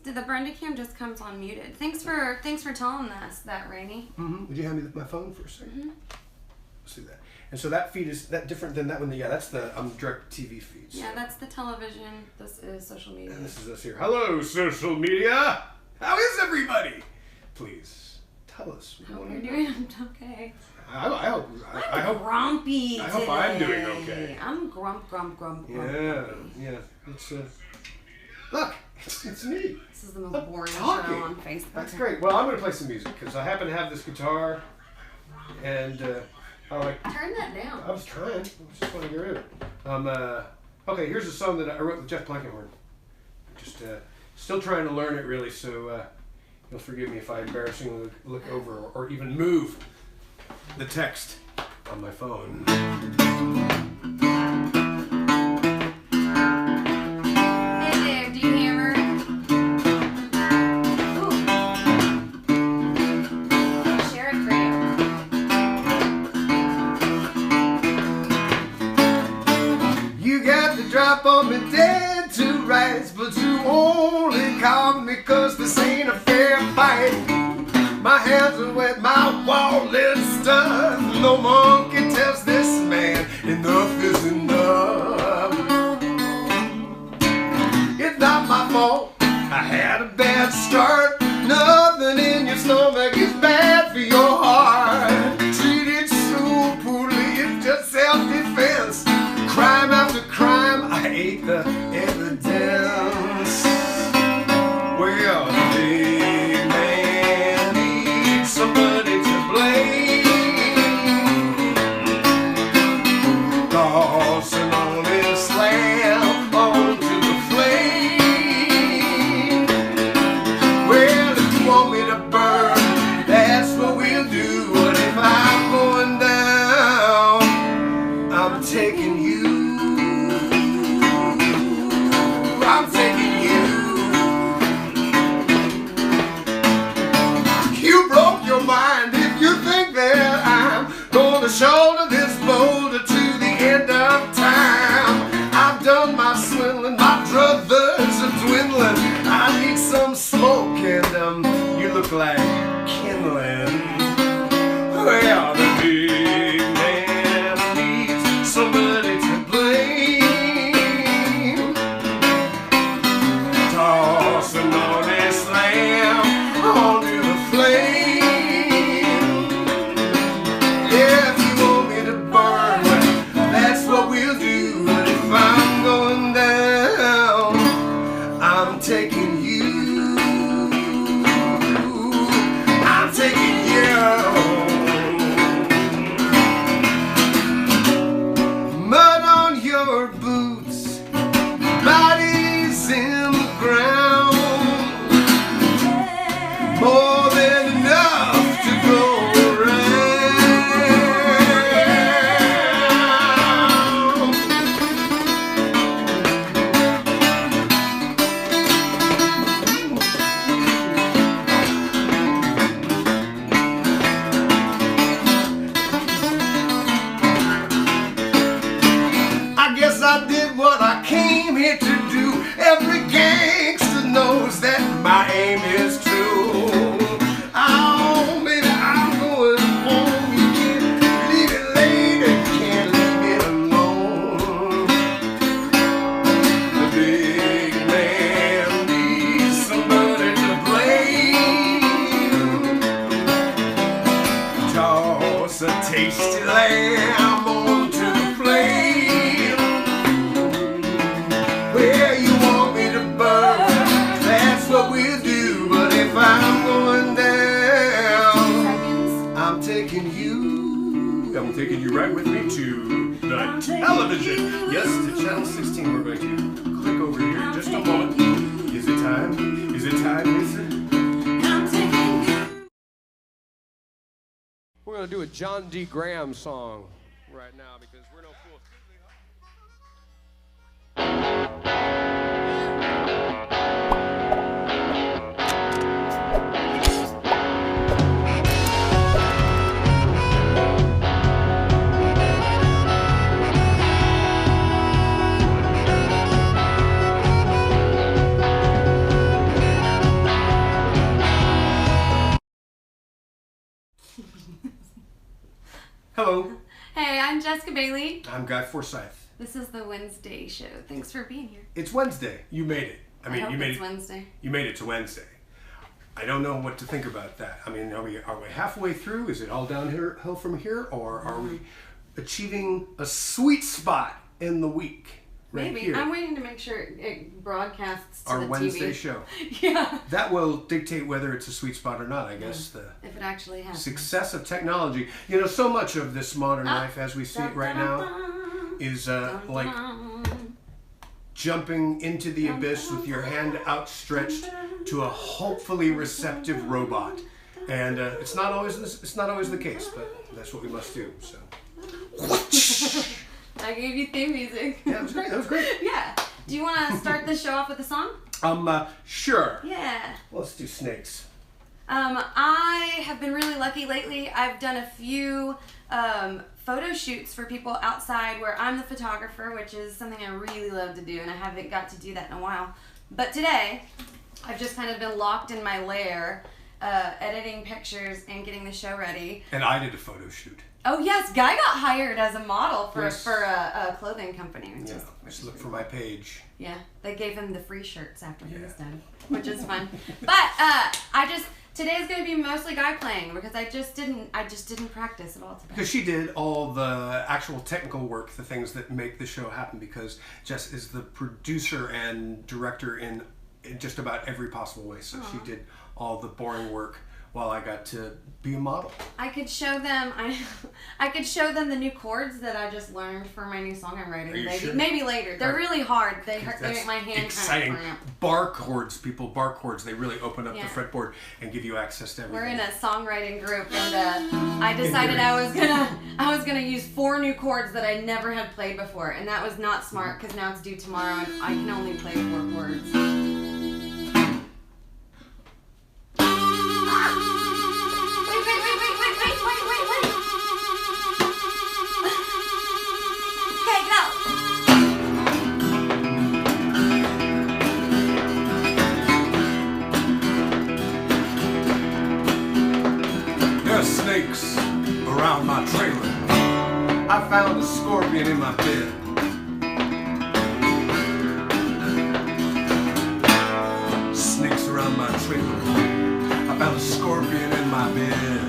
The Brenda cam just comes on muted. Thanks for telling us that, Rainey. Would you hand me my phone for a second? Let's do that. And so that feed is that different than that one? Yeah, that's the direct TV feed. So. Yeah, that's the television. This is social media. And this is us here. Hello, social media. How is everybody? Please tell us. How you're doing? Okay. I hope. I'm grumpy. I hope I'm doing okay. I'm grumpy. Yeah. It's look. It's me. This is the most boring show on Facebook. That's great. Well, I'm going to play some music because I happen to have this guitar, and I like. Turn that down. I was trying. I just want to get rid of it. Okay, here's a song that I wrote with Jeff Blankenhorn. Just still trying to learn it really, so you'll forgive me if I embarrassingly look over or even move the text on my phone. Drop on me dead to rights, but you only call me cause this ain't a fair fight. My hands are wet, my wallet's stuffed. No monkey tells this man enough is enough. It's not my fault, I had a bad start. Nothing in your stomach is bad for your heart. Treated so poorly, it's just self-defense. Crime after crime, I hate the evidence. Well, the big man needs somebody to blame. Tossing on his slab onto the flame. Well, if you want me to burn, that's what we'll do. But if I'm going down, I'm taking you. I'm taking you. You broke your mind if you think that I'm gonna shoulder this boulder to the end of time. I've done my swindling, my druthers are dwindling. I need some smoke and you look like kindling. Well, the big man needs somebody to blame. Tossing on this lamb onto the flame. Yeah, if you want me to burn, well, that's what we'll do. But if I'm going down, I'm taking you. I'm taking you. Mud on your boots, bodies in the ground, more than enough to go around. I guess I did what I came here to do. Every gangster knows that my aim is true. Oh, baby, I'm going home. You can't leave it late, you can't leave it alone. The big man needs somebody to blame. Toss a tasty lamb onto the flame. Where you want me to burn, that's what we'll do. But if I'm going down, I'm taking you. I'm taking you right with me to the television. Yes, to Channel 16. We're going to click over here in just a moment. Is it time? Is it time? Is it? We're going to do a John D. Graham song right now because we're no fools. Hello. Hey, I'm Jeska Bailey. I'm Guy Forsyth. This is the Wednesday show. Thanks for being here. It's Wednesday. You made it. I hope it's Wednesday. You made it to Wednesday. I don't know what to think about that. I mean, are we halfway through? Is it all downhill from here, or are we achieving a sweet spot in the week? Right Maybe. here. I'm waiting to make sure it broadcasts to Our the Wednesday TV. show. Yeah. That will dictate whether it's a sweet spot or not, I guess. If it actually happens. Success of technology. You know, so much of this modern life as we see it right now is like jumping into the abyss with your hand outstretched to a hopefully receptive robot. And it's not always the case, but that's what we must do. So. I gave you theme music. Yeah, that was great. Yeah. Do you want to start the show off with a song? Sure. Yeah. Let's do Snakes. I have been really lucky lately. I've done a few photo shoots for people outside where I'm the photographer, which is something I really love to do, and I haven't got to do that in a while. But today, I've just kind of been locked in my lair, editing pictures and getting the show ready. And I did a photo shoot. Oh yes, Guy got hired as a model for Yes. a clothing company. Yeah, just look for my page. Yeah, they gave him the free shirts after he was done, which is fun. But today's gonna be mostly Guy playing because I just didn't practice at all today. Because she did all the actual technical work, the things that make the show happen, because Jess is the producer and director in just about every possible way. So she did all the boring work while I got to be a model. I could show them I could show them the new chords that I just learned for my new song I'm writing. Are you sure? Maybe later. They're really hard. They make my hand exciting. kind of cramp. Bar chords, bar chords. They really open up Yeah. the fretboard and give you access to everything. We're in a songwriting group, and I decided I was gonna use 4 new chords that I never had played before, and that was not smart because now it's due tomorrow, and I can only play 4 chords. Snakes around my trailer. I found a scorpion in my bed. Snakes around my trailer. I found a scorpion in my bed.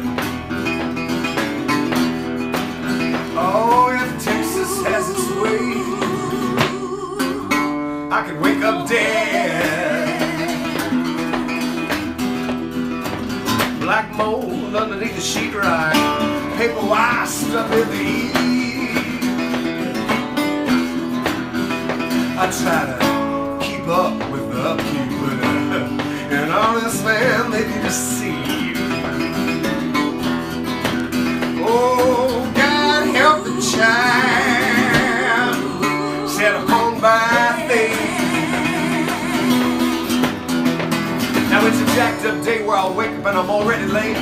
Oh, if Texas has its way, I could wake up dead. Black mold underneath the sheetrock, paper wasps up in the heat. I try to keep up with the upkeep, but an honest man may be deceived. Oh, God help the child set upon by faith. Now it's a jacked up day where I'll wake up and I'm already late.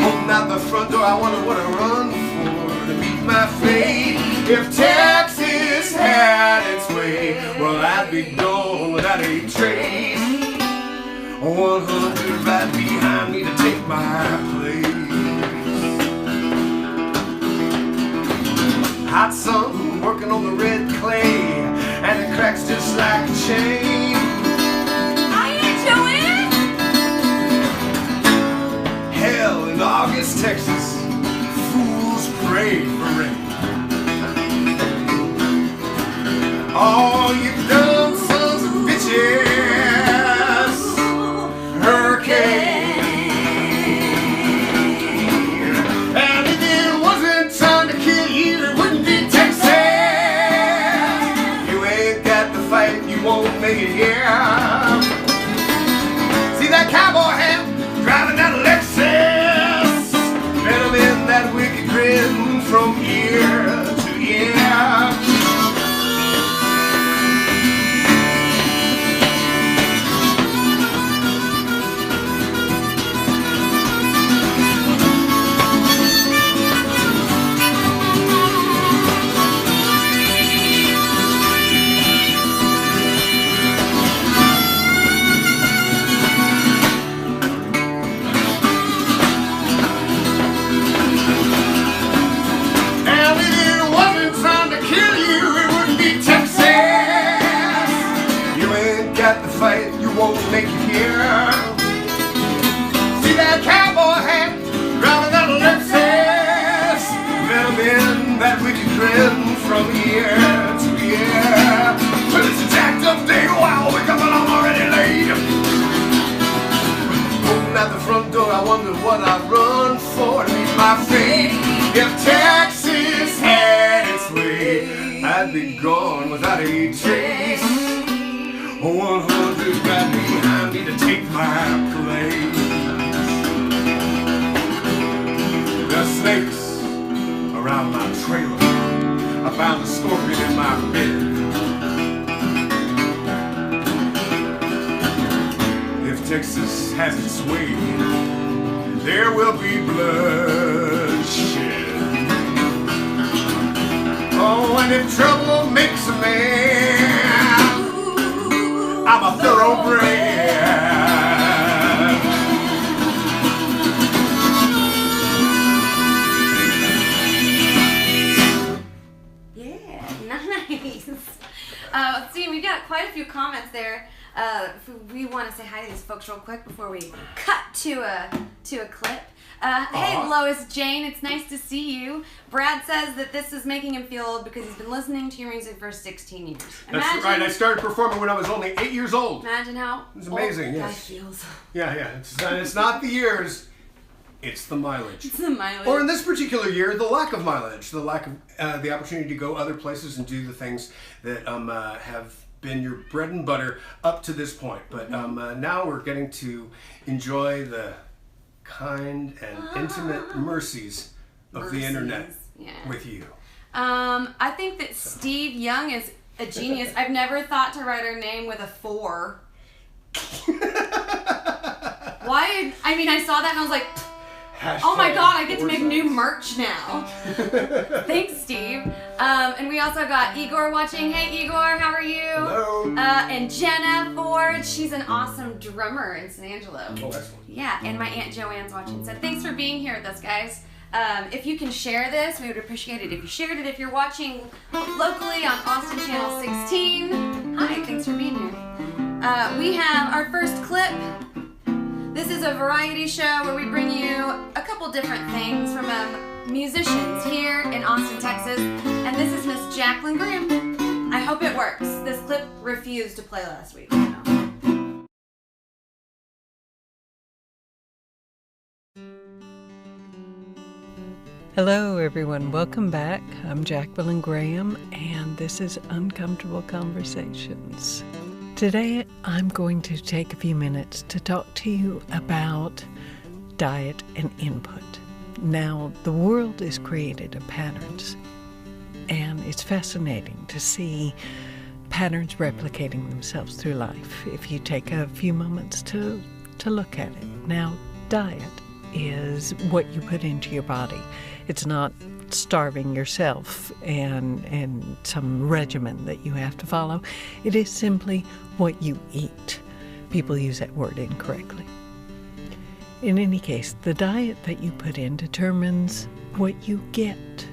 Holding out the front door, I wonder what I run for to meet my fate. If Texas had its way, well, I'd be gone without a trace. 100 right behind me to take my place. Hot sun working on the red clay, and it cracks just like a chain. Hell in August, Texas, fools pray for rain. All you dumb sons of bitches, hurricane. And if it wasn't time to kill you, it wouldn't be Texas. You ain't got the fight, you won't make it here. See that cowboy hat driving that Lexus, venom in that wicked grin from ear to ear. I'd be gone without a trace. 100 got behind me to take my place. The snakes around my trailer. I found a scorpion in my bed. If Texas has its way, there will be bloodshed. Oh, and if trouble makes a man, I'm a thoroughbred. Let's see, we've got quite a few comments there. We want to say hi to these folks real quick before we cut to a clip. Hey, Lois Jane, it's nice to see you. Brad says that this is making him feel old because he's been listening to your music for 16 years. That's right. I started performing when I was only 8 years old. Imagine how it's amazing. Old yes. Guy feels. Yeah. It's not the years. It's the mileage. It's the mileage. Or in this particular year, the lack of mileage, the lack of the opportunity to go other places and do the things that have been your bread and butter up to this point. But now we're getting to enjoy the kind and intimate mercies of the internet with you. I think that Steve Young is a genius. I've never thought to write her name with a 4. Why? I mean, I saw that and I was like, oh my God, I get to make new merch now. Thanks, Steve. And we also got Igor watching. Hey, Igor, how are you? Hello. And Jenna Ford. She's an awesome drummer in San Angelo. Oh, excellent. Yeah, and my Aunt Joanne's watching. So thanks for being here with us, guys. If you can share this, we would appreciate it if you shared it. If you're watching locally on Austin Channel 16, hi, thanks for being here. We have our first clip. This is a variety show where we bring you a couple different things from musicians here in Austin, Texas. And this is Miss Jacquelyn Graham. I hope it works. This clip refused to play last week. Hello everyone, welcome back. I'm Jacquelyn Graham and this is Uncomfortable Conversations. Today I'm going to take a few minutes to talk to you about diet and input. Now, the world is created of patterns, and it's fascinating to see patterns replicating themselves through life if you take a few moments to look at it. Now, diet is what you put into your body. It's not starving yourself and some regimen that you have to follow. It is simply what you eat. People use that word incorrectly. In any case, the diet that you put in determines what you get.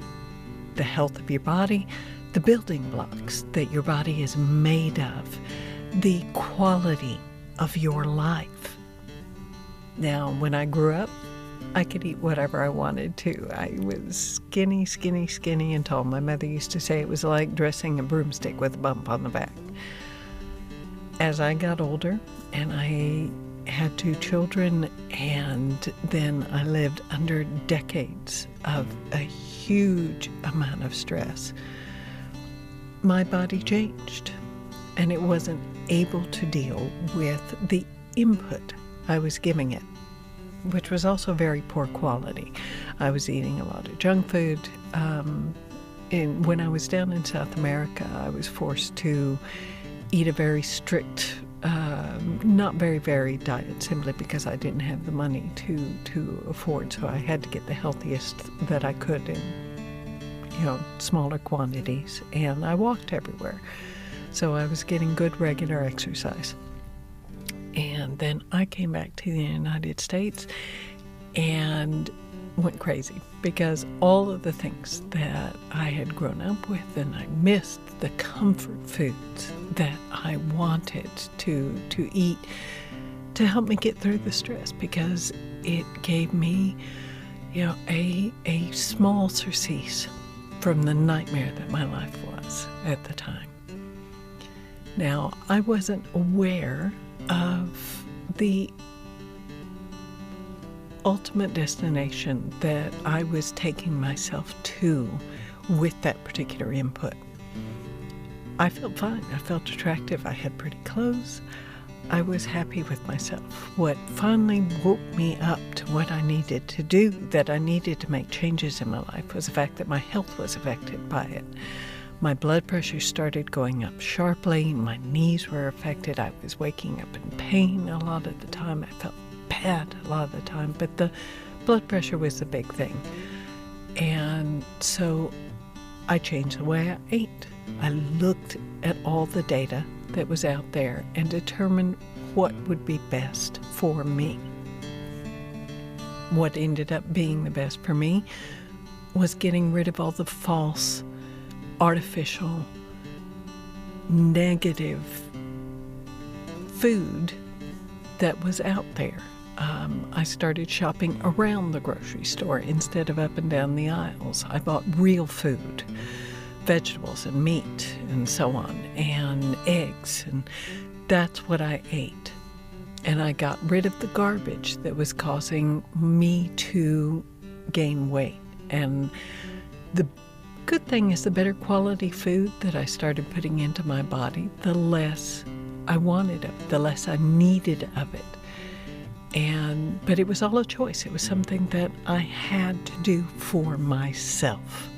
The health of your body, the building blocks that your body is made of, the quality of your life. Now, when I grew up, I could eat whatever I wanted to. I was skinny, skinny, skinny and tall. My mother used to say it was like dressing a broomstick with a bump on the back. As I got older and I had 2 children, and then I lived under decades of a huge amount of stress, my body changed and it wasn't able to deal with the input I was giving it, which was also very poor quality. I was eating a lot of junk food. And when I was down in South America, I was forced to eat a very strict, not very varied diet, simply because I didn't have the money to afford. So I had to get the healthiest that I could in, smaller quantities. And I walked everywhere. So I was getting good regular exercise. And then I came back to the United States and went crazy because all of the things that I had grown up with, and I missed the comfort foods that I wanted to eat to help me get through the stress, because it gave me, a small surcease from the nightmare that my life was at the time. Now, I wasn't aware of the ultimate destination that I was taking myself to with that particular input. I felt fine. I felt attractive. I had pretty clothes. I was happy with myself. What finally woke me up to what I needed to do, that I needed to make changes in my life, was the fact that my health was affected by it. My blood pressure started going up sharply. My knees were affected. I was waking up in pain a lot of the time. I felt bad a lot of the time, but the blood pressure was the big thing. And so I changed the way I ate. I looked at all the data that was out there and determined what would be best for me. What ended up being the best for me was getting rid of all the false, artificial, negative food that was out there. I started shopping around the grocery store instead of up and down the aisles. I bought real food, vegetables and meat and so on, and eggs, and that's what I ate. And I got rid of the garbage that was causing me to gain weight. And the good thing is, the better quality food that I started putting into my body, the less I wanted of it, the less I needed of it. But it was all a choice. It was something that I had to do for myself.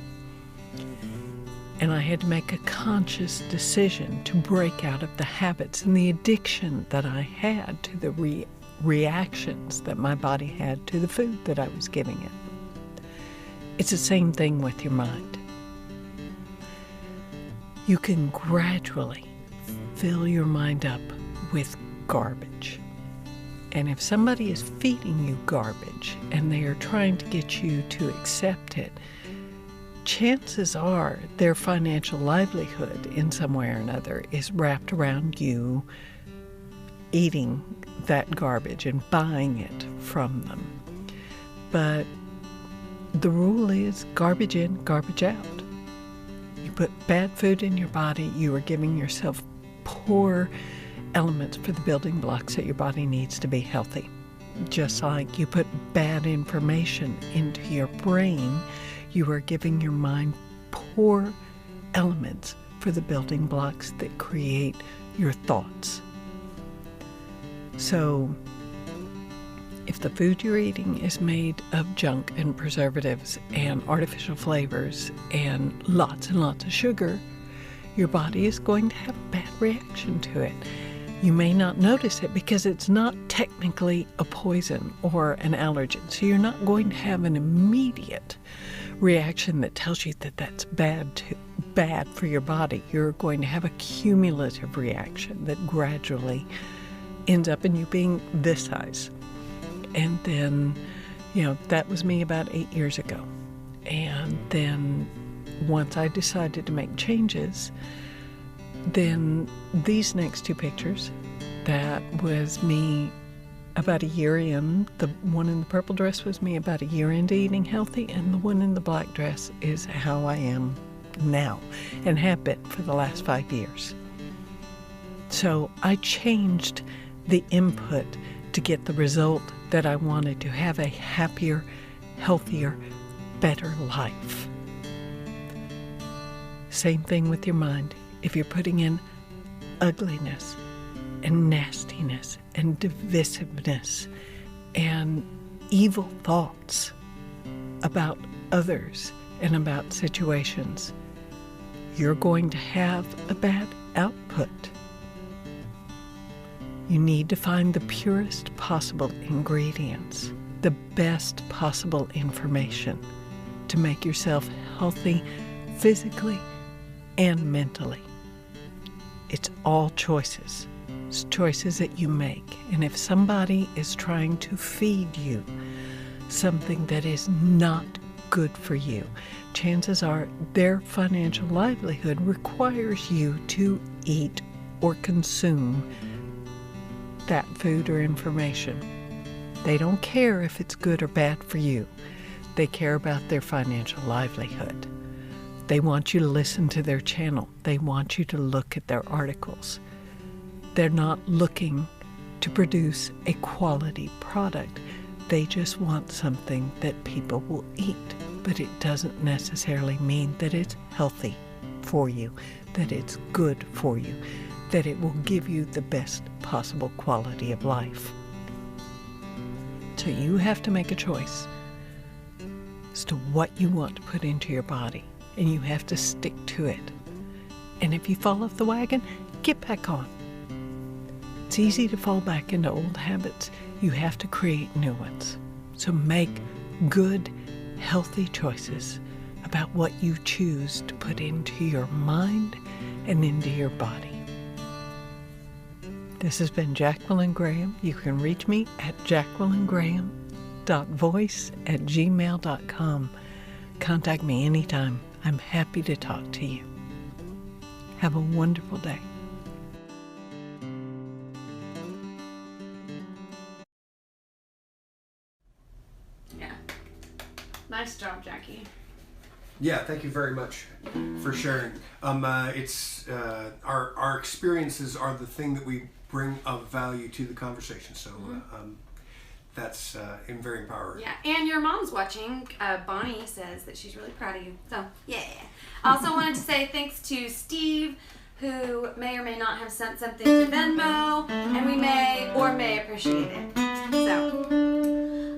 And I had to make a conscious decision to break out of the habits and the addiction that I had to the reactions that my body had to the food that I was giving it. It's the same thing with your mind. You can gradually fill your mind up with garbage. And if somebody is feeding you garbage and they are trying to get you to accept it, chances are their financial livelihood in some way or another is wrapped around you eating that garbage and buying it from them. But the rule is garbage in, garbage out. You put bad food in your body, you are giving yourself poor elements for the building blocks that your body needs to be healthy. Just like you put bad information into your brain, you are giving your mind poor elements for the building blocks that create your thoughts. So, if the food you're eating is made of junk and preservatives and artificial flavors and lots of sugar, your body is going to have a bad reaction to it. You may not notice it because it's not technically a poison or an allergen, so you're not going to have an immediate reaction that tells you that that's bad for your body. You're going to have a cumulative reaction that gradually ends up in you being this size. And then, that was me about 8 years ago. And then once I decided to make changes, then these next two pictures, that was me about a year in. The one in the purple dress was me about a year into eating healthy, and the one in the black dress is how I am now and have been for the last 5 years. So I changed the input to get the result that I wanted, to have a happier, healthier, better life. Same thing with your mind. If you're putting in ugliness and nastiness and divisiveness and evil thoughts about others and about situations, you're going to have a bad output. You need to find the purest possible ingredients, the best possible information to make yourself healthy physically and mentally. It's all choices. It's choices that you make. And if somebody is trying to feed you something that is not good for you, chances are their financial livelihood requires you to eat or consume that food or information. They don't care if it's good or bad for you. They care about their financial livelihood. They want you to listen to their channel. They want you to look at their articles. They're not looking to produce a quality product. They just want something that people will eat, but it doesn't necessarily mean that it's healthy for you, that it's good for you, that it will give you the best possible quality of life. So you have to make a choice as to what you want to put into your body, and you have to stick to it. And if you fall off the wagon, get back on. It's easy to fall back into old habits. You have to create new ones. So make good, healthy choices about what you choose to put into your mind and into your body. This has been Jacquelyn Graham. You can reach me at jacquelyngraham.voice@gmail.com. Contact me anytime. I'm happy to talk to you. Have a wonderful day. Yeah. Nice job, Jackie. Yeah, thank you very much for sharing. It's our experiences are the thing that we bring of value to the conversation. So that's very empowering. Yeah, and your mom's watching. Bonnie says that she's really proud of you. So yeah. I also wanted to say thanks to Steve, who may or may not have sent something to Venmo, and we may or may appreciate it. So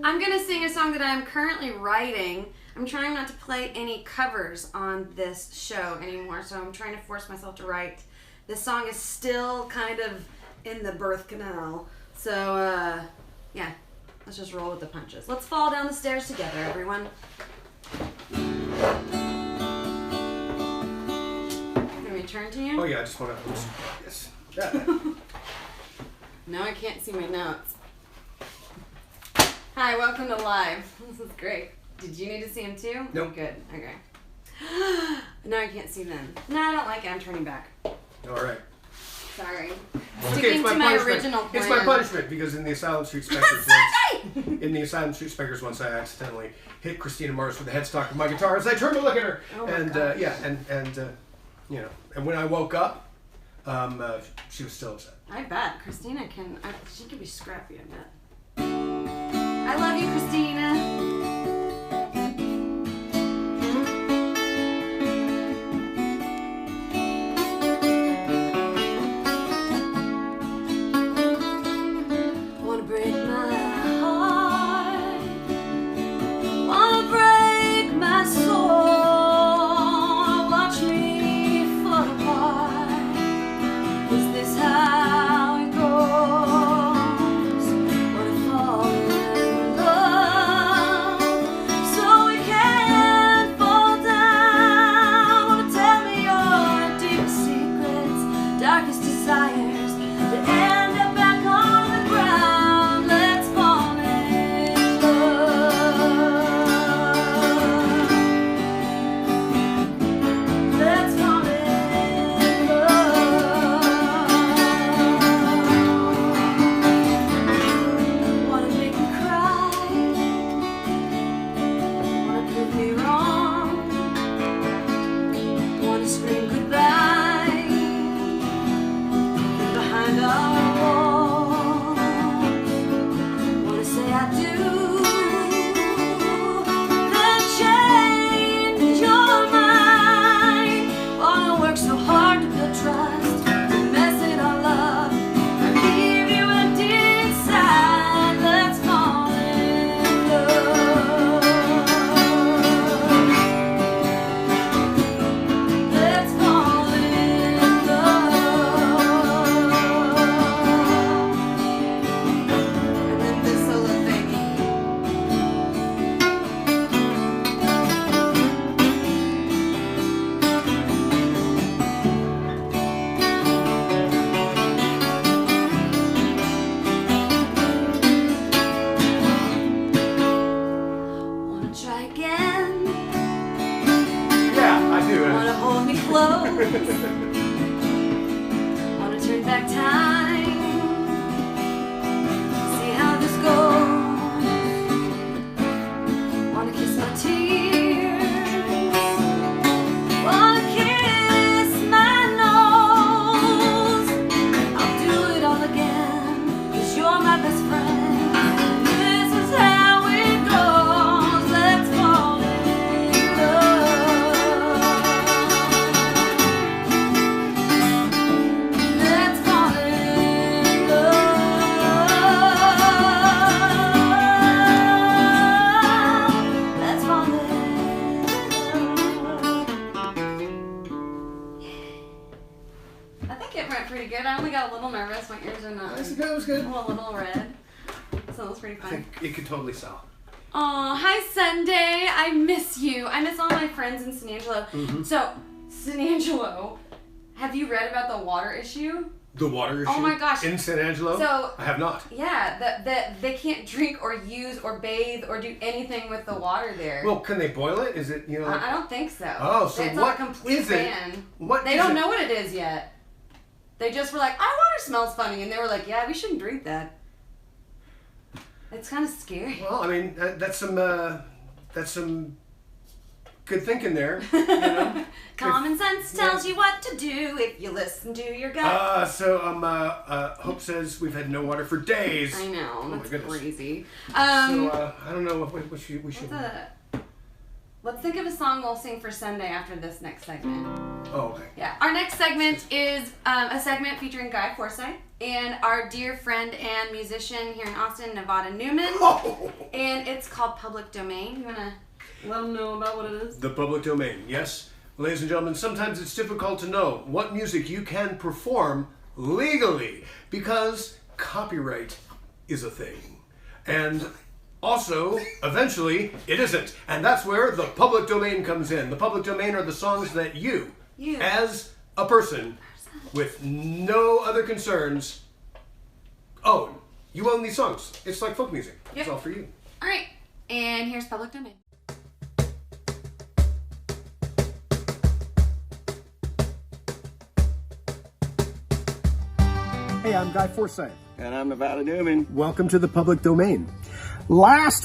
I'm gonna sing a song that I'm currently writing. I'm trying not to play any covers on this show anymore, so I'm trying to force myself to write. This song is still kind of in the birth canal. So, yeah, let's just roll with the punches. Let's fall down the stairs together, everyone. Can we turn to you? Oh yeah, I just want to. Yes. Now I can't see my notes. Hi, welcome to Live. This is great. Did you need to see him too? Nope. Good. Okay. No, I can't see them. No, I don't like it. I'm turning back. All right. Sorry. Okay, Sticking to my original plan. It's my punishment because in the Asylum Street Speckers once I accidentally hit Christina Mars with the headstock of my guitar as I turned to look at her. Oh and you know, and when I woke up, she was still upset. I bet Christina she can be scrappy, I bet. I love you, Christina. Wanna turn back time, see how this goes. Wanna kiss my tears, wanna kiss my nose. I'll do it all again, 'cause you're my best friend. This is how it goes, let's fall in love. think it went pretty good. I only got a little nervous. My ears are not. It was good. A little red. So it was pretty fun. I think it could totally sell. Oh, hi Sunday. I miss you. I miss all my friends in San Angelo. Mm-hmm. So, San Angelo, have you read about the water issue? The water issue? Oh my gosh. In San Angelo? So, I have not. Yeah, they can't drink or use or bathe or do anything with the water there. Well, can they boil it? Is it, you know? I don't think so. Oh, so it's what a complete is it? ban. What they is don't it? know what it is yet. They just were like, our water smells funny. And they were like, yeah, we shouldn't drink that. It's kind of scary. Well, I mean, that's some good thinking there. You know? Common sense tells you what to do if you listen to your gut. Hope says we've had no water for days. I know. Oh That's my goodness. crazy. I don't know what we should. Let's think of a song we'll sing for Sunday after this next segment. Oh, okay. Yeah. Our next segment is a segment featuring Guy Forsyth and our dear friend and musician here in Austin, Nevada Newman. Oh. And it's called Public Domain. You want to let them know about what it is? The public domain, yes. Ladies and gentlemen, sometimes it's difficult to know what music you can perform legally because copyright is a thing. And also, eventually, it isn't. And that's where the public domain comes in. The public domain are the songs that you. As a person with no other concerns, own. You own these songs. It's like folk music. Yep. It's all for you. All right. And here's Public Domain. Hey, I'm Guy Forsyth. And I'm Nevada Newman. Welcome to the public domain. Last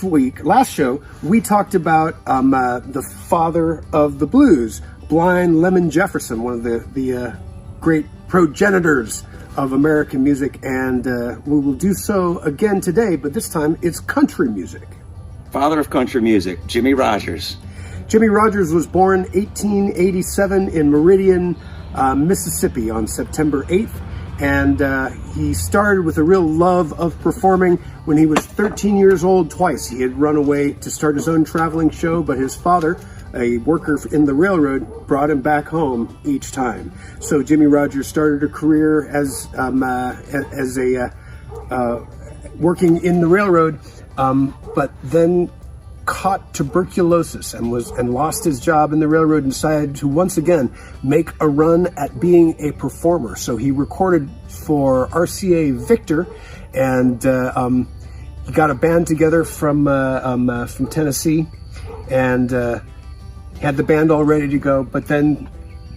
show, we talked about the father of the blues, Blind Lemon Jefferson, one of the great progenitors of American music, and we will do so again today, but this time it's country music. Father of country music, Jimmie Rodgers. Jimmie Rodgers was born 1887 in Meridian, Mississippi on September 8th. And he started with a real love of performing when he was 13 years old twice. He had run away to start his own traveling show, but his father, a worker in the railroad, brought him back home each time. So Jimmie Rodgers started a career as working in the railroad, but then caught tuberculosis and lost his job in the railroad and decided to once again make a run at being a performer. So he recorded for RCA Victor, and he got a band together from Tennessee, and had the band all ready to go. But then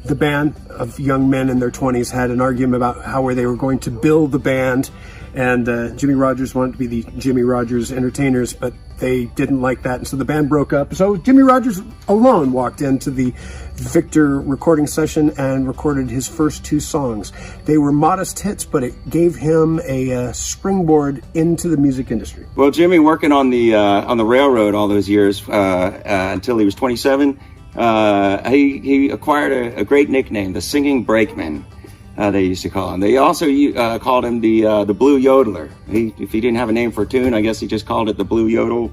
the band of young men in their 20s had an argument about how they were going to build the band, and Jimmie Rodgers wanted to be the Jimmie Rodgers Entertainers, but they didn't like that, and so the band broke up. So Jimmie Rodgers alone walked into the Victor recording session and recorded his first two songs. They were modest hits, but it gave him a springboard into the music industry. Well, Jimmy, working on the railroad all those years until he was 27, he acquired a great nickname, the Singing Brakeman. They used to call him. They also called him the Blue Yodeler. If he didn't have a name for a tune, I guess he just called it the Blue Yodel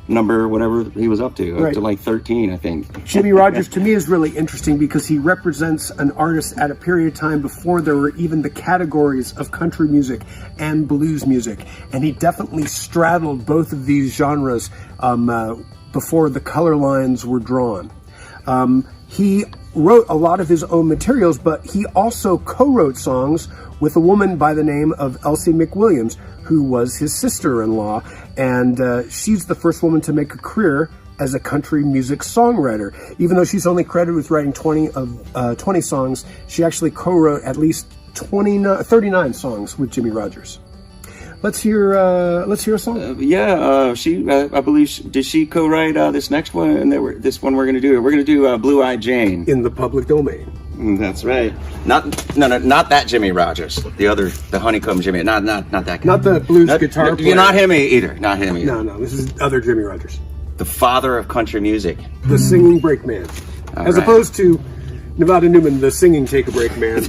number, whatever he was up to, right. Up to like 13, I think. Jimmie Rodgers, to me, is really interesting because he represents an artist at a period of time before there were even the categories of country music and blues music. And he definitely straddled both of these genres before the color lines were drawn. He wrote a lot of his own materials, but he also co-wrote songs with a woman by the name of Elsie McWilliams, who was his sister-in-law, and she's the first woman to make a career as a country music songwriter. Even though she's only credited with writing 20 songs, she actually co-wrote at least 39 songs with Jimmie Rodgers. Let's hear a song. I believe did she co-write this next one? And this one we're going to do. We're going to do Blue Eyed Jane in the public domain. That's right. Not that Jimmie Rodgers. The Honeycomb Jimmy. Not that guy. Not the blues guitar player. You're not him either. Not him either. No. This is other Jimmie Rodgers. The father of country music. The singing brakeman, as opposed to Nevada Newman, the singing take a break man.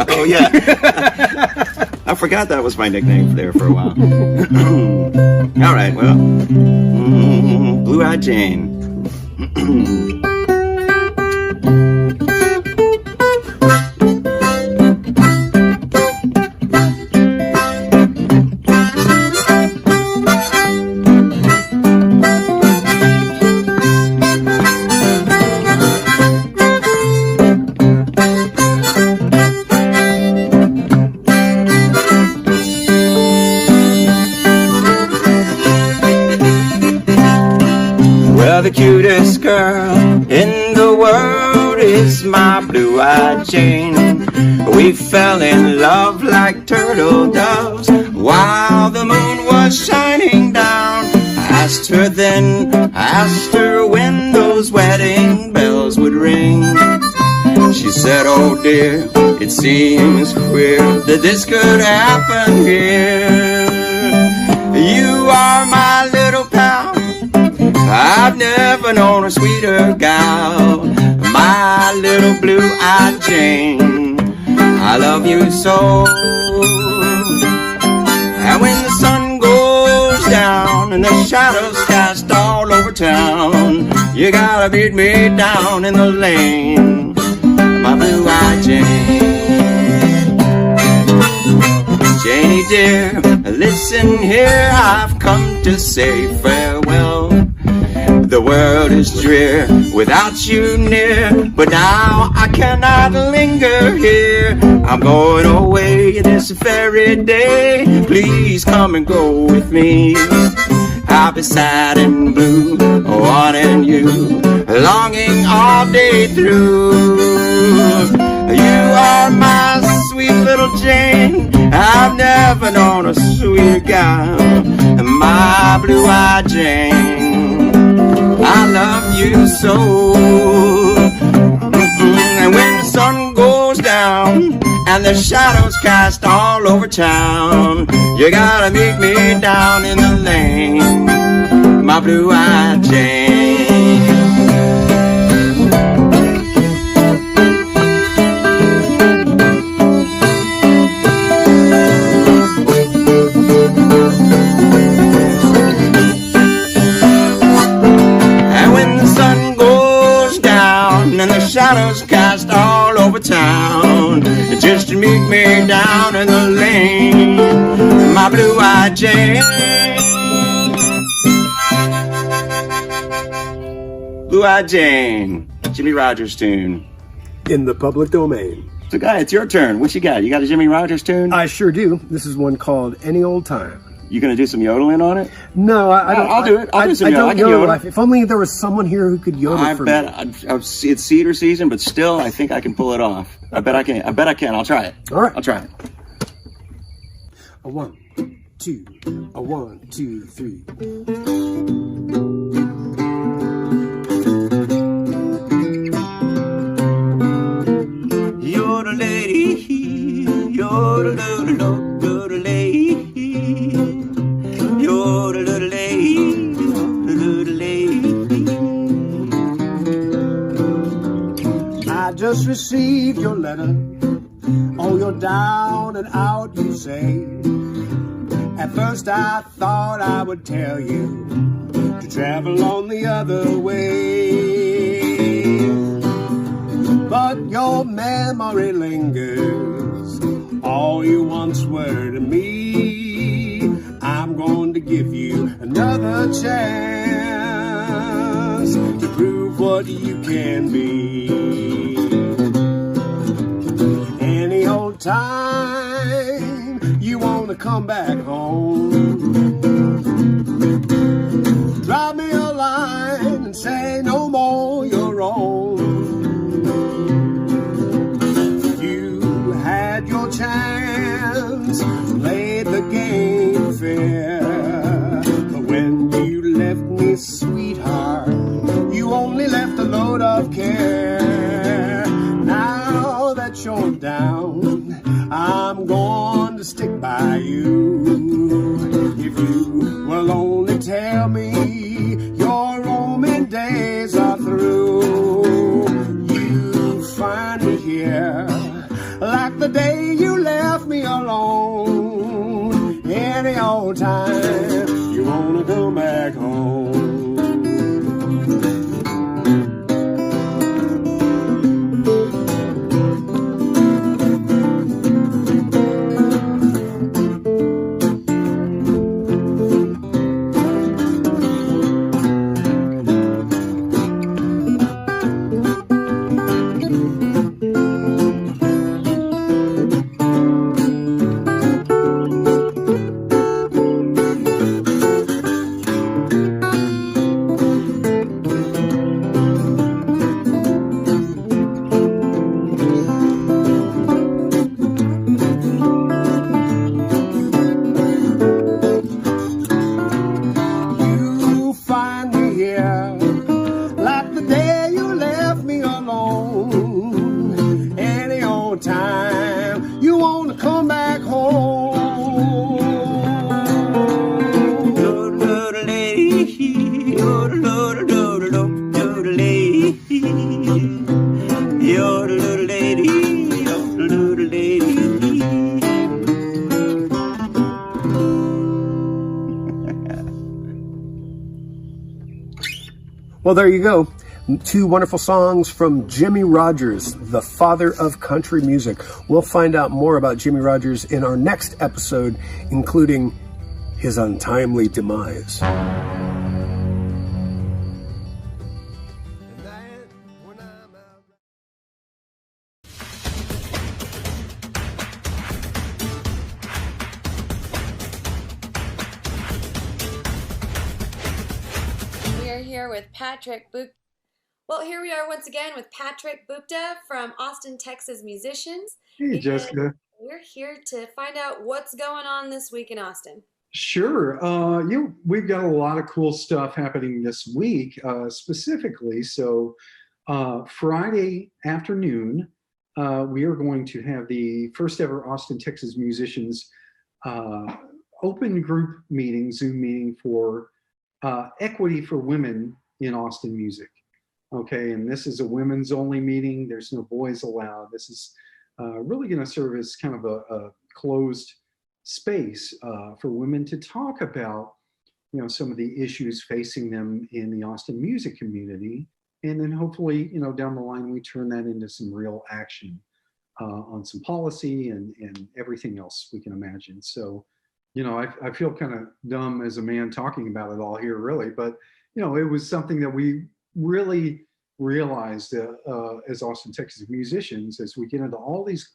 Oh yeah. I forgot that was my nickname there for a while. All right, well, Blue Eyed Jane. the cutest girl in the world is my blue-eyed Jane. We fell in love like turtle doves while the moon was shining down. I asked her then, I asked her when those wedding bells would ring. She said, oh dear, it seems queer that this could happen here. You are my little pal, I've never known a sweeter gal. My little blue-eyed Jane, I love you so. And when the sun goes down and the shadows cast all over town, you gotta meet me down in the lane, my blue-eyed Jane. Janie dear, listen here, I've come to say farewell. The world is drear without you near, but now I cannot linger here. I'm going away this very day. Please come and go with me. I'll be sad and blue, wanting you, longing all day through. You are my sweet little Jane, I've never known a sweeter gal, my blue-eyed Jane. I love you so. And when the sun goes down and the shadows cast all over town, you gotta meet me down in the lane, my blue-eyed Jane. And the shadows cast all over town, just to meet me down in the lane, my blue-eyed Jane. Blue-eyed Jane, Jimmy Rogers tune. In the public domain. So Guy, it's your turn. What you got? You got a Jimmy Rogers tune? I sure do. This is one called Any Old Time. You gonna do some yodeling on it? No, I don't. I'll do it. I'll do some I don't yodel. If only there was someone here who could yodel for me. It's cedar season, but still, I think I can pull it off. I bet I can. I'll try it. All right. I'll try it. A 1, 2, a 1, 2, 3. You're the lady, you're the little, you're the lady. You're the little lady, the little lady. I just received your letter. Oh, you're down and out, you say. At first I thought I would tell you to travel on the other way, but your memory lingers. All you once were to me. I'm going to give you another chance to prove what you can be. Any old time you want to come back home, drop me a line and say no more you're on. You had your chance, played the game fair, but when you left me, sweetheart, you only left a load of care. Now that you're down, I'm going to stick by you. If you will only tell me your roaming days are through, you find me here like the day you left me alone. Any old time you wanna come back home. Well, there you go. Two wonderful songs from Jimmie Rodgers, the father of country music. We'll find out more about Jimmie Rodgers in our next episode, including his untimely demise. With Patrick Buchta. Well, here we are once again with Patrick Buchta from Austin, Texas Musicians. Hey, Jessica. We're here to find out what's going on this week in Austin. Sure. We've got a lot of cool stuff happening this week, specifically. So Friday afternoon, we are going to have the first ever Austin, Texas Musicians open group meeting, Zoom meeting for equity for women in Austin music. Okay, and this is a women's only meeting. There's no boys allowed. This is really going to serve as kind of a closed space for women to talk about, some of the issues facing them in the Austin music community. And then hopefully, down the line, we turn that into some real action on some policy and everything else we can imagine. So, I feel kind of dumb as a man talking about it all here, really, but it was something that we really realized as Austin, Texas musicians, as we get into all these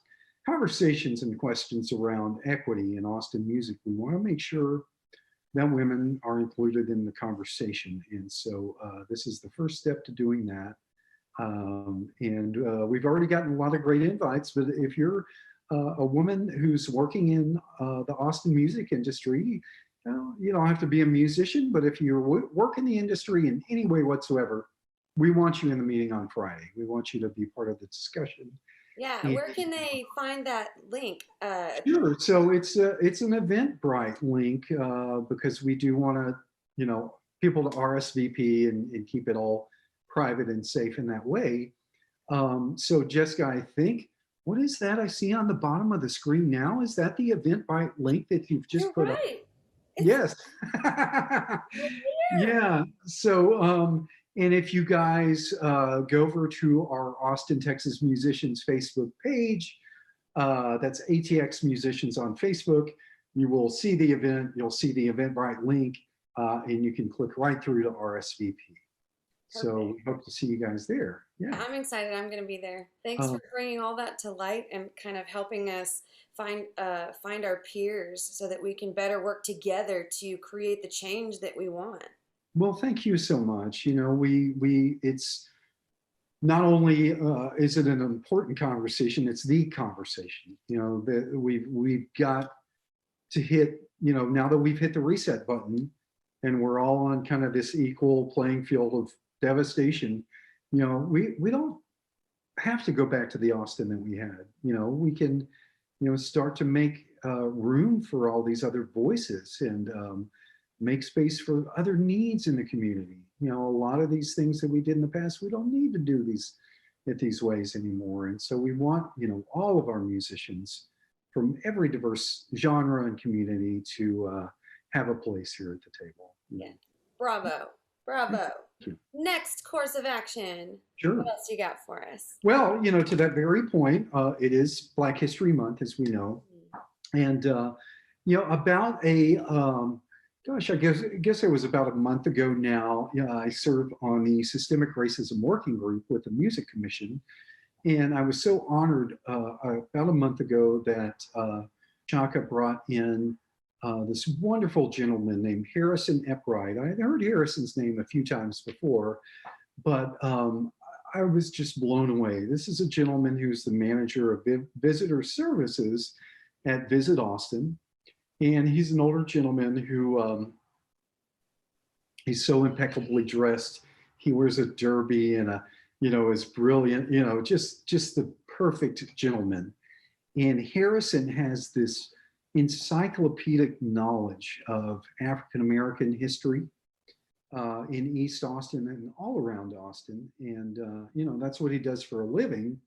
conversations and questions around equity in Austin music, we want to make sure that women are included in the conversation. And so this is the first step to doing that. And we've already gotten a lot of great invites, but if you're a woman who's working in the Austin music industry, you don't have to be a musician, but if you work in the industry in any way whatsoever, we want you in the meeting on Friday. We want you to be part of the discussion. Yeah, where can they find that link? Sure. So it's an Eventbrite link because we do want to, people to RSVP and keep it all private and safe in that way. So Jessica, I think, what is that I see on the bottom of the screen now? Is that the Eventbrite link that you've just put up? Yes. Yeah. So, and if you guys go over to our Austin, Texas Musicians Facebook page, that's ATX Musicians on Facebook, you will see the event, you'll see the Eventbrite link, and you can click right through to RSVP. So we hope to see you guys there. Yeah, I'm excited. I'm going to be there. Thanks for bringing all that to light and kind of helping us find our peers so that we can better work together to create the change that we want. Well, thank you so much. It's not only is it an important conversation, it's the conversation. That we've got to hit. Now that we've hit the reset button, and we're all on kind of this equal playing field of devastation, we don't have to go back to the Austin that we had. We can, start to make room for all these other voices and make space for other needs in the community. A lot of these things that we did in the past, we don't need to do these ways anymore. And so we want, all of our musicians from every diverse genre and community to have a place here at the table. Yeah. Bravo. Next course of action. Sure. What else you got for us? Well, to that very point, it is Black History Month, as we know. And, about I guess it was about a month ago now, I serve on the Systemic Racism Working Group with the Music Commission. And I was so honored about a month ago that Chaka brought in this wonderful gentleman named Harrison Eppright. I had heard Harrison's name a few times before, but I was just blown away. This is a gentleman who's the manager of visitor services at Visit Austin. And he's an older gentleman who he's so impeccably dressed. He wears a derby and is brilliant, just the perfect gentleman. And Harrison has this encyclopedic knowledge of African-American history in East Austin and all around Austin. And, that's what he does for a living.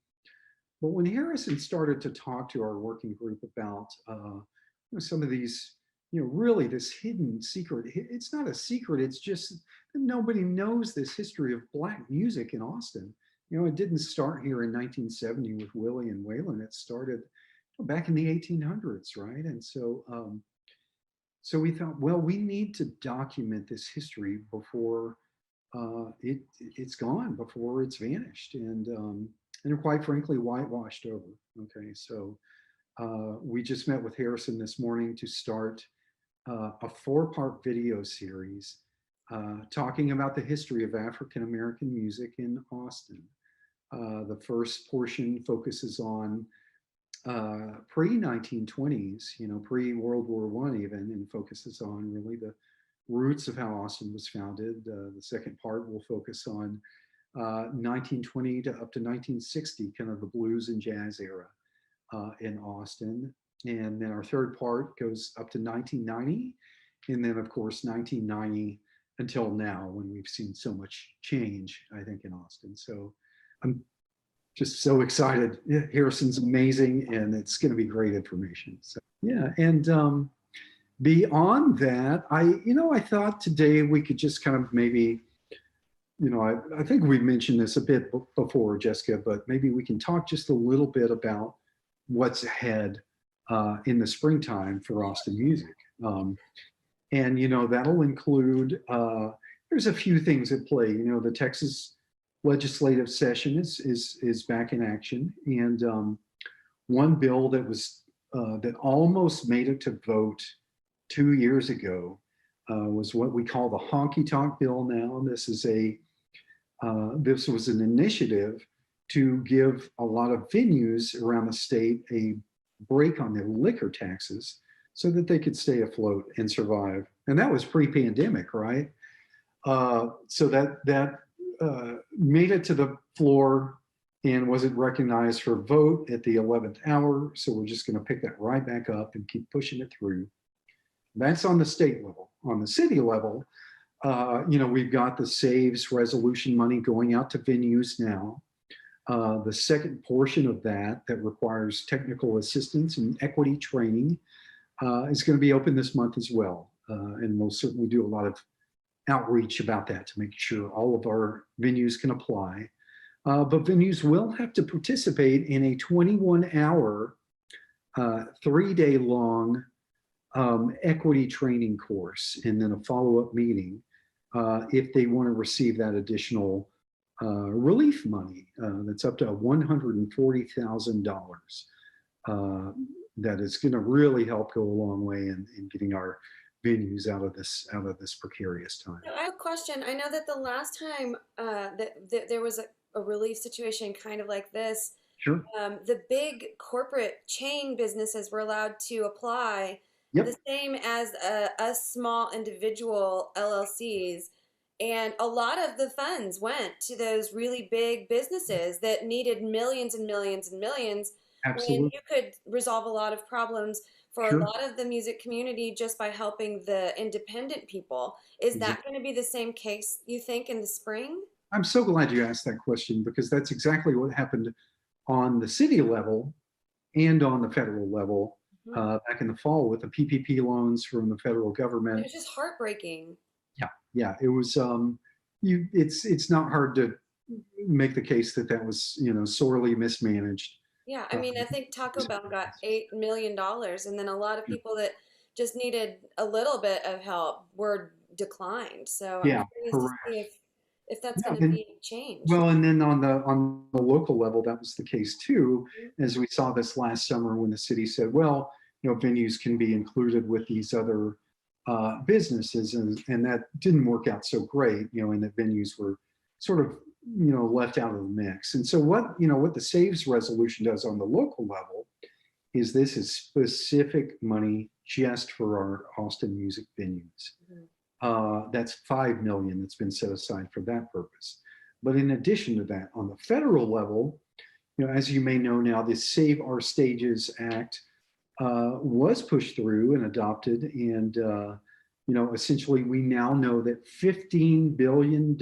But when Harrison started to talk to our working group about some of these really this hidden secret. It's not a secret. It's just that nobody knows this history of Black music in Austin. It didn't start here in 1970 with Willie and Waylon. It started back in the 1800s, right? And so we thought, well, we need to document this history before it's gone, before it's vanished, and quite frankly, whitewashed over. Okay, so we just met with Harrison this morning to start a 4-part video series talking about the history of African American music in Austin. The first portion focuses on pre-1920s, pre-World War I even, and focuses on really the roots of how Austin was founded. The second part will focus on 1920 to up to 1960, kind of the blues and jazz era in Austin. And then our third part goes up to 1990. And then, of course, 1990 until now, when we've seen so much change, I think, in Austin. So I'm just so excited. Yeah, Harrison's amazing, and it's going to be great information. So, yeah. And beyond that, I thought today we could just kind of maybe, I think we mentioned this a bit before, Jessica, but maybe we can talk just a little bit about what's ahead in the springtime for Austin music. And that'll include, there's a few things at play. The Texas legislative session is back in action, and one bill that almost made it to vote 2 years ago was what we call the honky tonk bill. Now this was an initiative to give a lot of venues around the state a break on their liquor taxes so that they could stay afloat and survive. And that was pre-pandemic, right? So that made it to the floor and wasn't recognized for a vote at the 11th hour. So we're just going to pick that right back up and keep pushing it through. That's on the state level. On the city level, we've got the SAVES resolution money going out to venues now. The second portion of that requires technical assistance and equity training is going to be open this month as well. And we'll certainly do a lot of outreach about that to make sure all of our venues can apply. But venues will have to participate in a 21-hour, 3-day long equity training course, and then a follow-up meeting if they want to receive that additional relief money that's up to $140,000. That is going to really help go a long way in getting our venues out of this precarious time. I have a question. I know that the last time that there was a relief situation kind of like this, sure, the big corporate chain businesses were allowed to apply. Yep. The same as us small individual LLCs. And a lot of the funds went to those really big businesses that needed millions and millions and millions. Absolutely. When you could resolve a lot of problems for Sure. a lot of the music community just by helping the independent people. Is that Exactly. going to be the same case, you think, in the spring? I'm so glad you asked that question, because that's exactly what happened on the city level and on the federal level back in the fall with the PPP loans from the federal government. It was just heartbreaking. Yeah, it was. It's not hard to make the case that was sorely mismanaged. Yeah, I mean, I think Taco Bell got $8 million, and then a lot of people that just needed a little bit of help were declined. So Yeah, I'm curious correct. to see if that's Yeah, going to be changed. Well, and then on the local level, that was the case too, as we saw this last summer when the city said, well, venues can be included with these other businesses, and that didn't work out so great, and that venues were sort of left out of the mix. And so what the SAVES resolution does on the local level is this is specific money just for our Austin music venues. That's $5 million that's been set aside for that purpose. But in addition to that, on the federal level, as you may know now, the Save Our Stages Act was pushed through and adopted, and essentially we now know that $15 billion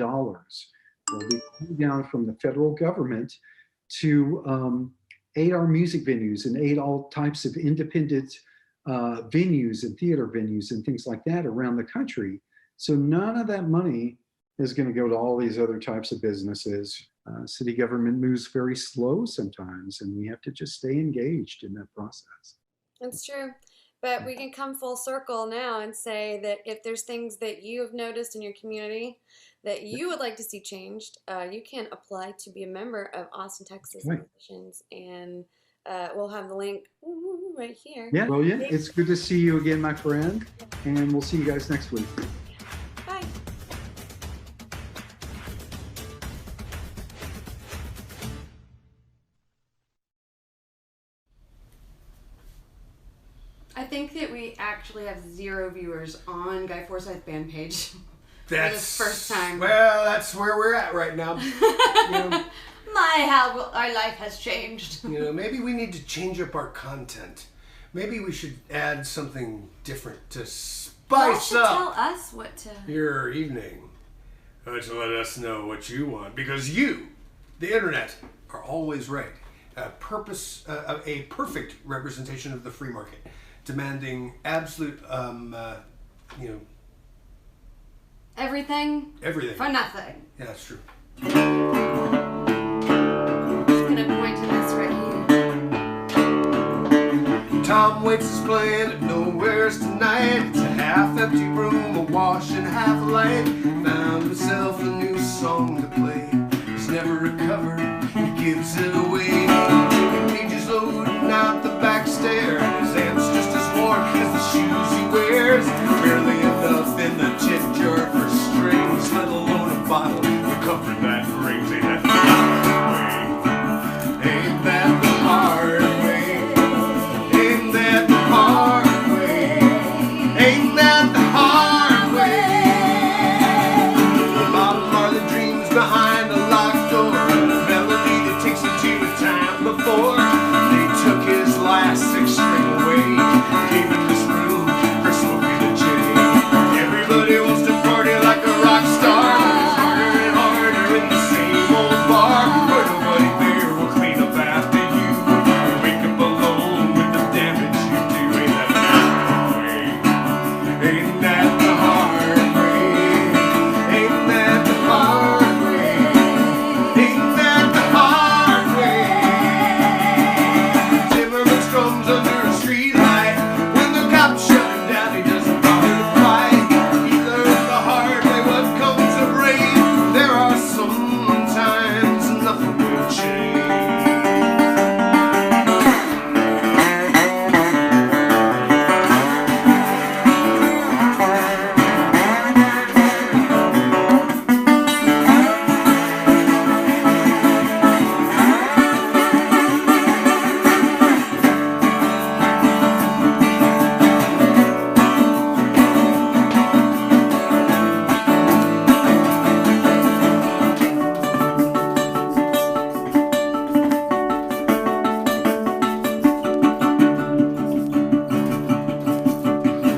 will be coming down from the federal government to aid our music venues and aid all types of independent venues and theater venues and things like that around the country. So none of that money is going to go to all these other types of businesses. City government moves very slow sometimes, and we have to just stay engaged in that process. That's true. But we can come full circle now and say that if there's things that you have noticed in your community that you would like to see changed, you can apply to be a member of Austin, Texas Musicians, and we'll have the link right here. Yeah, brilliant. It's good to see you again, my friend, and we'll see you guys next week. Bye. I think that we actually have 0 viewers on Guy Forsyth band page. That's for the first time. Well, that's where we're at right now. How our life has changed. Maybe we need to change up our content. Maybe we should add something different to spice up. Tell us what to. Your evening. To let us know what you want, because you, the internet, are always right. A perfect representation of the free market, demanding absolute, everything for nothing. Yeah, that's true. I'm just gonna point to this right here. Tom Waits is playing at Nowhere's tonight. It's a half-empty room, a wash and half a light. Found himself a new song to play. He's never recovered, he gives it away. Pages loading out the back stair, and his amps just as warm as the shoes he wears. Barely enough in the tip jar for strings, let alone a bottle. The comfort that brings, ain't that the hard way? Ain't that the hard way? Ain't that the hard way? Ain't that the hard way? The bottom are the dreams behind a locked door, a melody that takes him to a time before they took his last 6-string away. Gave him this room for smoking a J. Everybody wants to party like a rock star, but it's harder and harder in the same old bar where nobody there will clean up after you. You wake up alone with the damage you do. Ain't that the hard way? Ain't that the hard way? Ain't that the hard way? Ain't that the hard way? Timmerman strums under a street light. When the cops shut him down, he doesn't bother to fight. He learned the hard way what comes of rain. There are some times nothing will change.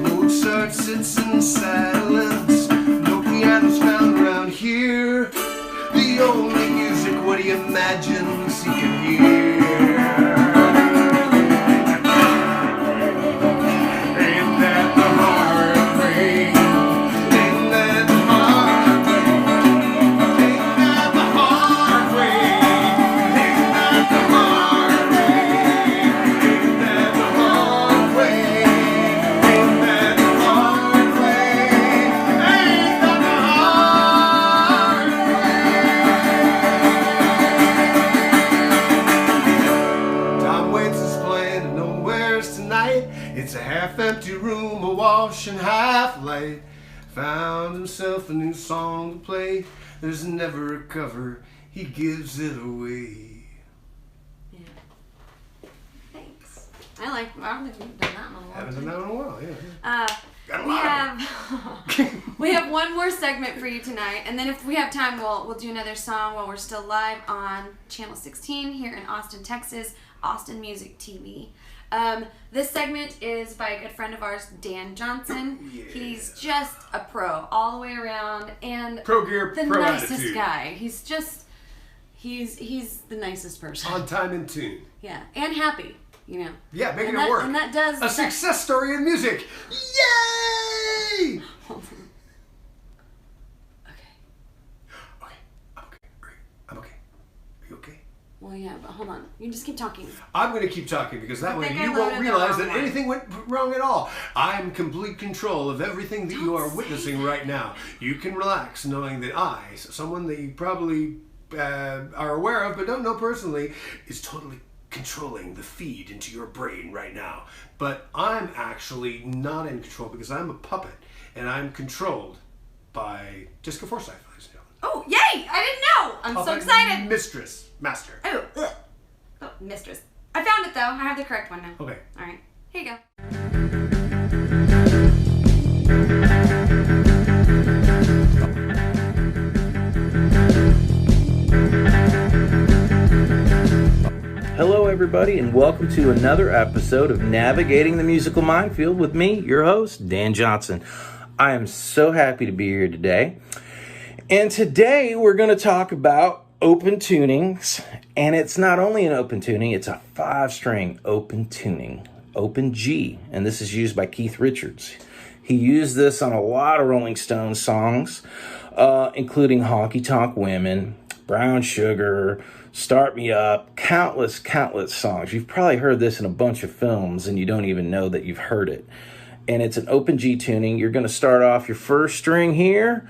Mozart sits in silence. No pianos found around here. The only music what he imagines he can hear. Ain't that the hard way? Ain't that the hard way? Ain't that the hard way? Ain't that the hard way? Ain't that the hard way? Ain't that the hard way? Ain't that the hard way? Tom Waits is playing at Nowhere's tonight. It's a half-empty room, a wash and half light. Found himself a new song to play. There's never a cover, he gives it away. Yeah. Thanks. I don't think we've done that in a long Haven't time. done that in a while, yeah. Got a We lot of we have one more segment for you tonight, and then if we have time, we'll do another song while we're still live on Channel 16 here in Austin, Texas, Austin Music TV. This segment is by a good friend of ours, Dan Johnson. Yeah. He's just a pro all the way around, and Pro gear, the pro nicest attitude. guy. He's just he's the nicest person. On time and tune. Yeah, and happy. you know. Yeah, making And it work. And that does... A success story in music. Yay! Hold on. Okay. Okay, I'm okay. Great. I'm okay. Are you okay? Well, yeah, but hold on. You just keep talking. I'm going to keep talking because that I way think you I won't loaded the realize wrong that one. anything went wrong at all. I'm in complete control of everything that you are witnessing right now. You can relax knowing that I, someone that you probably are aware of but don't know personally, is totally controlling the feed into your brain right now. But I'm actually not in control because I'm a puppet and I'm controlled by Jeska Forsyth, ladies and gentlemen. Oh, yay! I didn't know! I'm so Puppet excited! Master. Oh, ugh. Oh, mistress. I found it, though. I have the correct one now. Okay. All right. Here you go. Hello, everybody, and welcome to another episode of Navigating the Musical Minefield with me, your host, Dan Johnson. I am so happy to be here today. And today we're going to talk about open tunings. And it's not only an open tuning, it's a 5-string open tuning, open G. And this is used by Keith Richards. He used this on a lot of Rolling Stones songs, including Honky Tonk Women, Brown Sugar, Start Me Up, countless songs. You've probably heard this in a bunch of films and you don't even know that you've heard it. And it's an open G tuning. You're going to start off, your first string here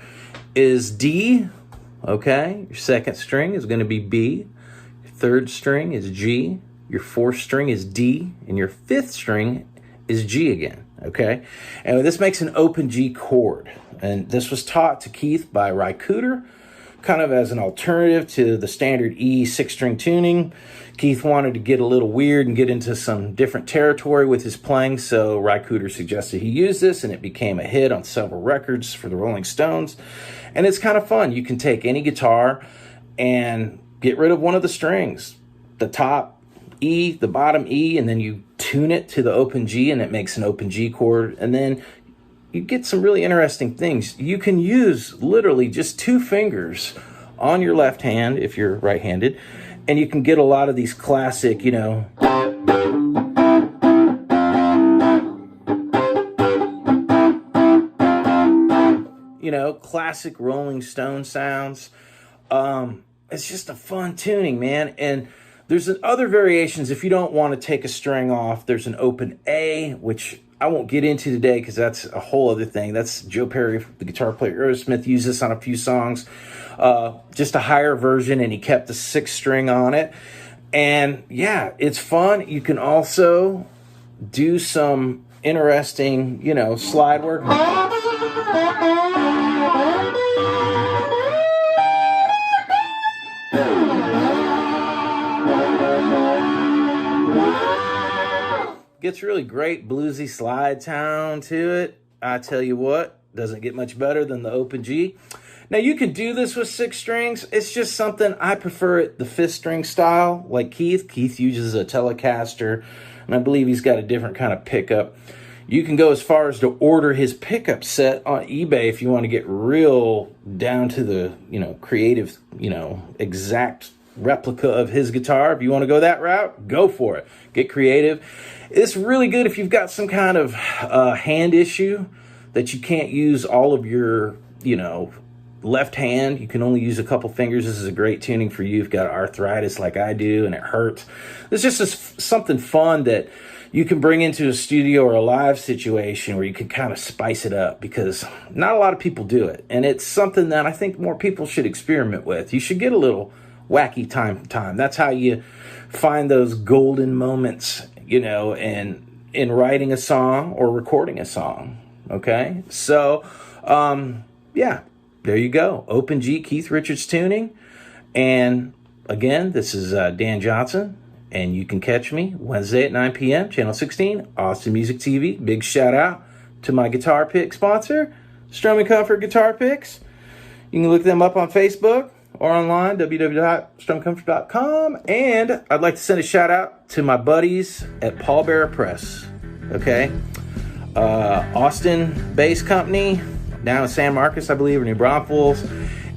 is D, okay? Your second string is going to be B. Your third string is G. Your fourth string is D. And your fifth string is G again, okay? And this makes an open G chord. And this was taught to Keith by Ry Cooder, kind of as an alternative to the standard E 6-string tuning. Keith wanted to get a little weird and get into some different territory with his playing, so Ry Cooder suggested he use this, and it became a hit on several records for the Rolling Stones. And it's kind of fun. You can take any guitar and get rid of one of the strings, the top E, the bottom E, and then you tune it to the open G, and it makes an open G chord. And then you get some really interesting things. You can use literally just 2 fingers on your left hand if you're right-handed, and you can get a lot of these classic, classic Rolling Stone sounds. It's just a fun tuning, man. And there's other variations. If you don't want to take a string off, there's an open A, which I won't get into today because that's a whole other thing. That's Joe Perry, the guitar player, Aerosmith, used this on a few songs. Just a higher version, and he kept the 6th string on it. And yeah, it's fun. You can also do some interesting, slide work. Gets really great bluesy slide sound to it. I tell you what, doesn't get much better than the open G. Now you can do this with 6 strings. It's just something, I prefer it the 5th string style, like Keith. Keith uses a Telecaster, and I believe he's got a different kind of pickup. You can go as far as to order his pickup set on eBay if you want to get real down to the, creative, exact replica of his guitar. If you want to go that route, go for it. Get creative. It's really good if you've got some kind of hand issue that you can't use all of your, left hand. You can only use a couple fingers. This is a great tuning for you. You've got arthritis like I do and it hurts. It's just something fun that you can bring into a studio or a live situation where you can kind of spice it up, because not a lot of people do it. And it's something that I think more people should experiment with. You should get a little wacky time to time. That's how you find those golden moments, in writing a song or recording a song. Okay? So, yeah, there you go. Open G, Keith Richards tuning. And again, this is Dan Johnson, and you can catch me Wednesday at 9 p.m., Channel 16, Austin Music TV. Big shout out to my guitar pick sponsor, Strum & Comfort Guitar Picks. You can look them up on Facebook or online, www.strumcomfort.com. And I'd like to send a shout out to my buddies at Paul Bearer Press, okay? Austin based company down in San Marcos, I believe, or New Braunfels.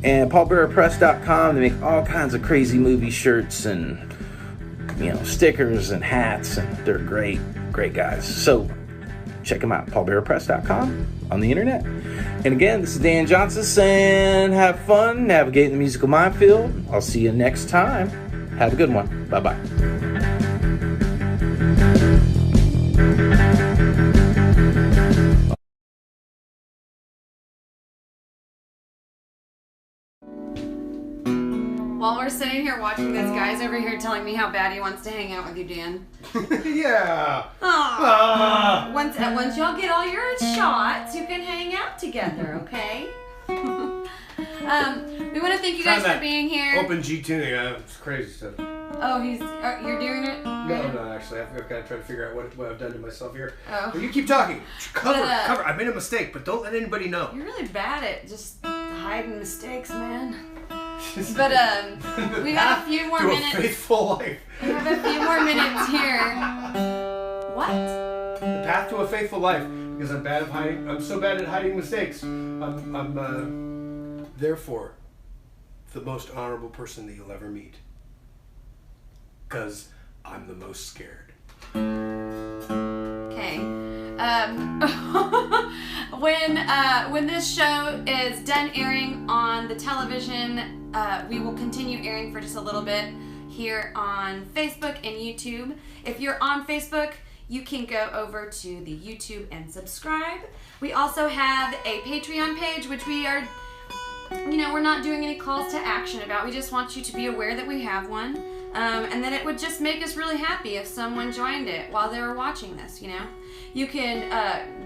And paulbearerpress.com, they make all kinds of crazy movie shirts and stickers and hats, and they're great guys. So check them out, paulbearerpress.com on the internet. And again, this is Dan Johnson saying have fun navigating the musical minefield. I'll see you next time. Have a good one. Bye-bye. While we're sitting here watching this, guy's over here telling me how bad he wants to hang out with you, Dan. Yeah. Once y'all get all your shots, you can hang out together, okay? We want to thank you guys for being here. Open G tuning, it's crazy stuff. Oh, you're doing it? No, actually, I've got to try to figure out what I've done to myself here. Oh. Well, you keep talking. Cover. I made a mistake, but don't let anybody know. You're really bad at just hiding mistakes, man. But we got a few more minutes. To a faithful life. We have a few more minutes here. What? The path to a faithful life, because I'm bad at hiding. I'm so bad at hiding mistakes. I'm therefore the most honorable person that you'll ever meet. Because I'm the most scared. Okay. When this show is done airing on the television, we will continue airing for just a little bit here on Facebook and YouTube. If you're on Facebook, you can go over to the YouTube and subscribe. We also have a Patreon page, which we are, we're not doing any calls to action about. We just want you to be aware that we have one. And then it would just make us really happy if someone joined it while they were watching this, You can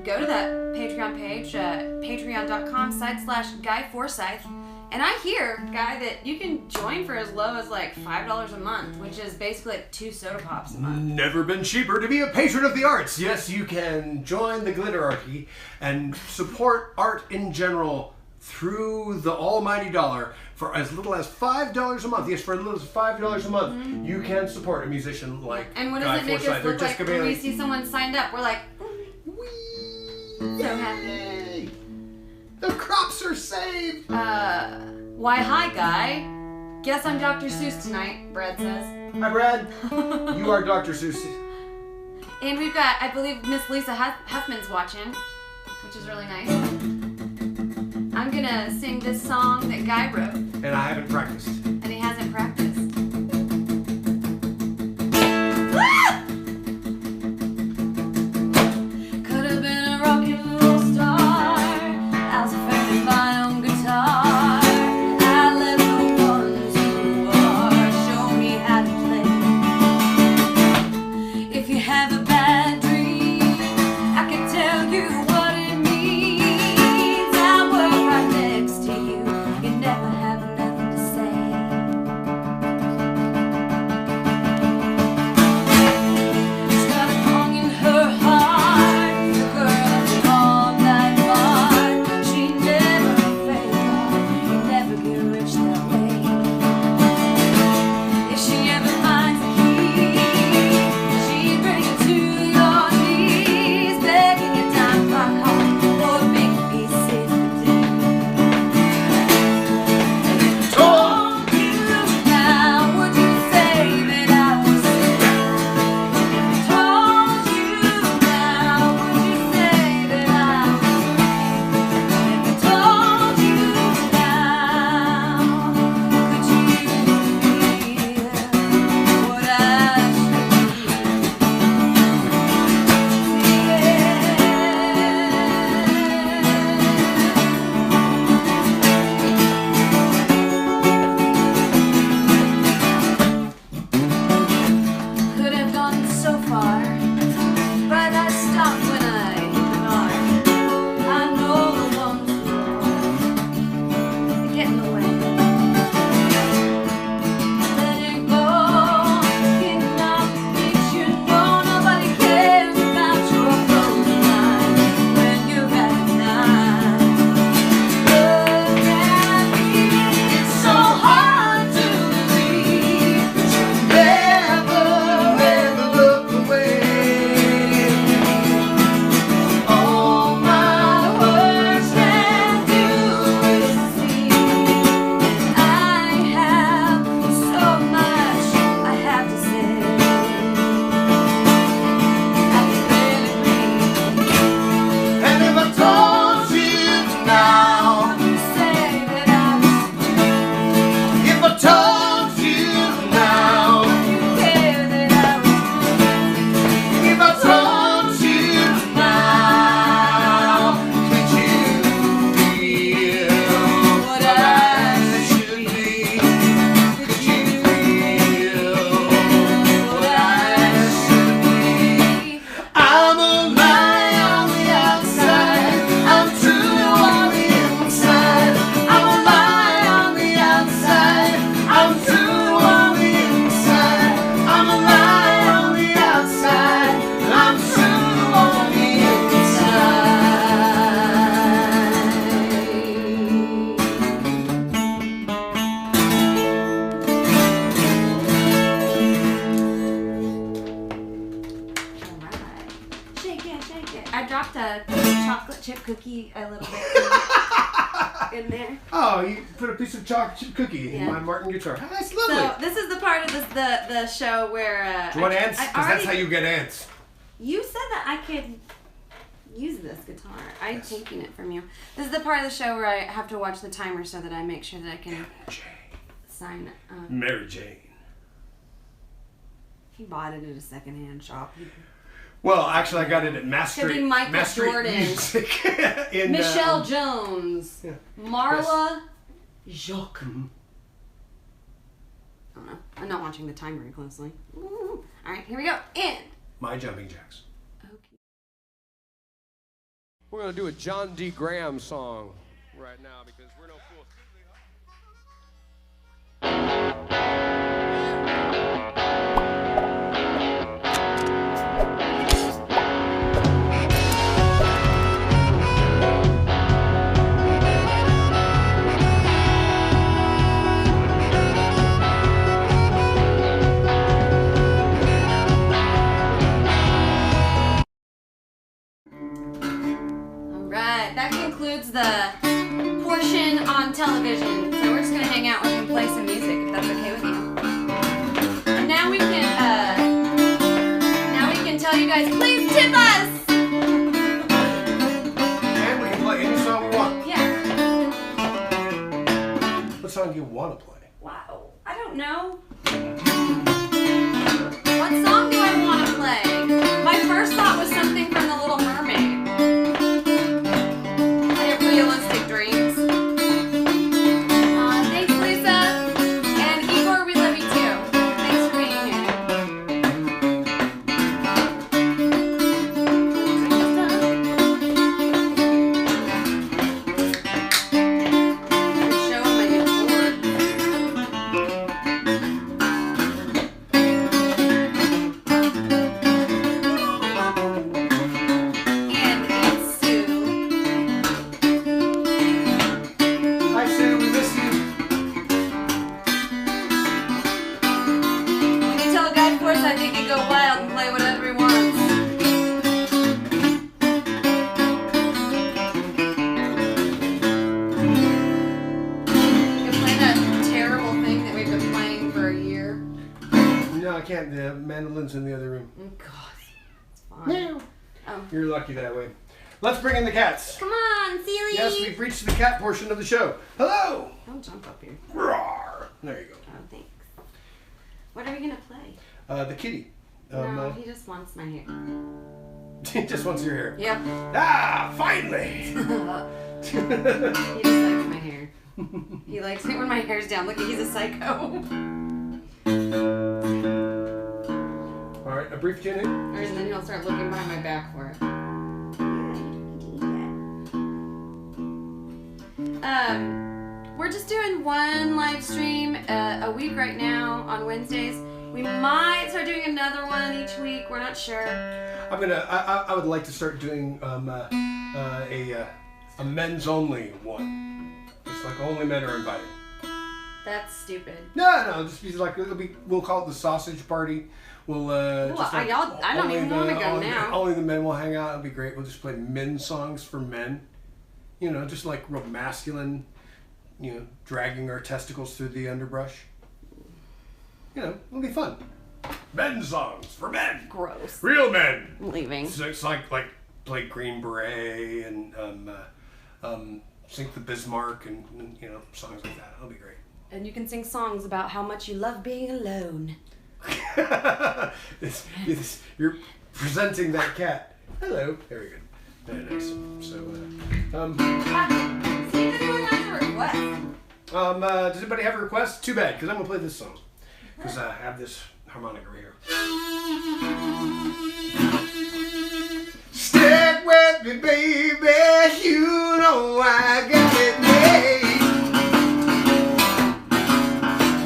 go to that Patreon page, patreon.com/Guy Forsyth. And I hear, Guy, that you can join for as low as like $5 a month, which is basically like 2 soda pops a month. Never been cheaper to be a patron of the arts. Yes, you can join the Glitterarchy and support art in general through the almighty dollar for as little as $5 a month. Yes, for as little as $5 a month, you can support a musician like And what does Guy it make Forsyth us or look like Jeska when we Bailey. see someone signed up? We're like, so happy. Yay! The crops are saved! Why, hi, Guy. Guess I'm Dr. Seuss tonight, Brad says. Hi, Brad. You are Dr. Seuss. And we've got, I believe, Miss Lisa Huffman's watching, which is really nice. I'm gonna sing this song that Guy wrote. And I haven't practiced. And he hasn't practiced. Could have been a rock and roll star, as a favorite violin guitar. I let the ones who are show me how to play. If you have a bad dream, I can tell you what it means. I work right next to you. You never have nothing to say. shake it. I dropped a chocolate chip cookie a little bit in there. Oh, you put a piece of chocolate chip cookie in my Martin guitar. That's lovely. So this is the part of the show where do you want ants? Because that's how you get ants. You said that I could use this guitar. I'm taking it from you. This is the part of the show where I have to watch the timer so that I make sure that I can sign up. Mary Jane. He bought it at a secondhand shop. Well, actually, I got it at Mass Street. Could be Michael Mass Street Jordan. Music in, Michelle Jones. Yeah. Marla Jacques. Mm-hmm. I don't know. I'm not watching the timer very closely. All right, here we go. And My Jumping Jacks. okay. We're going to do a John D. Graham song right now because we're no fools. That concludes the portion on television. So we're just gonna hang out with and play some music if that's okay with you. And now we can tell you guys, please tip us. And we can play any song we want. Yeah. What song do you want to play? Wow. I don't know. What song do I want to play? My first thought was something from The Little Mermaid. Realistic dreams. Thanks, Lisa. And Igor, we love you too. Thanks for being here. Show my new board. And it's Sue. Hi, Sue. We miss you. When you tell Guy Forsyth he can go wild and play whatever he wants. You can play that terrible thing that we've been playing for a year. No, I can't. The mandolin's in the other room. Oh, God. It's fine. Meow. Oh. You're lucky that way. Let's bring in the cats. Come on, Celie. Yes, we've reached the cat portion of the show. Hello. Don't jump up here. Roar. There you go. Oh, thanks. What are we going to play? The kitty. No, he just wants my hair. He just wants your hair. Yep. Ah, finally. He just likes my hair. He likes it when my hair's down. Look, he's a psycho. All right, a brief tuning. And then he'll start looking behind my back for it. We're just doing one live stream a week right now on Wednesdays. We might start doing another one each week. We're not sure. I would like to start doing a men's only one. Just like only men are invited. That's stupid. No, just be like we'll call it the sausage party. We'll I don't even want to go now. Only the men will hang out. It'll be great. We'll just play men songs for men. You know, just like real masculine. You know, dragging our testicles through the underbrush. You know, it'll be fun. Men songs for men. Gross. Real men. I'm leaving. So it's like play Green Beret and Sink the Bismarck and you know songs like that. It'll be great. And you can sing songs about how much you love being alone. You're presenting that cat. Hello. Very good. Very nice. So, See if anyone has a request. does anybody have a request? Too bad, because I'm gonna play this song. Because I have this harmonic right here. Stick with me, baby. You know I got it made.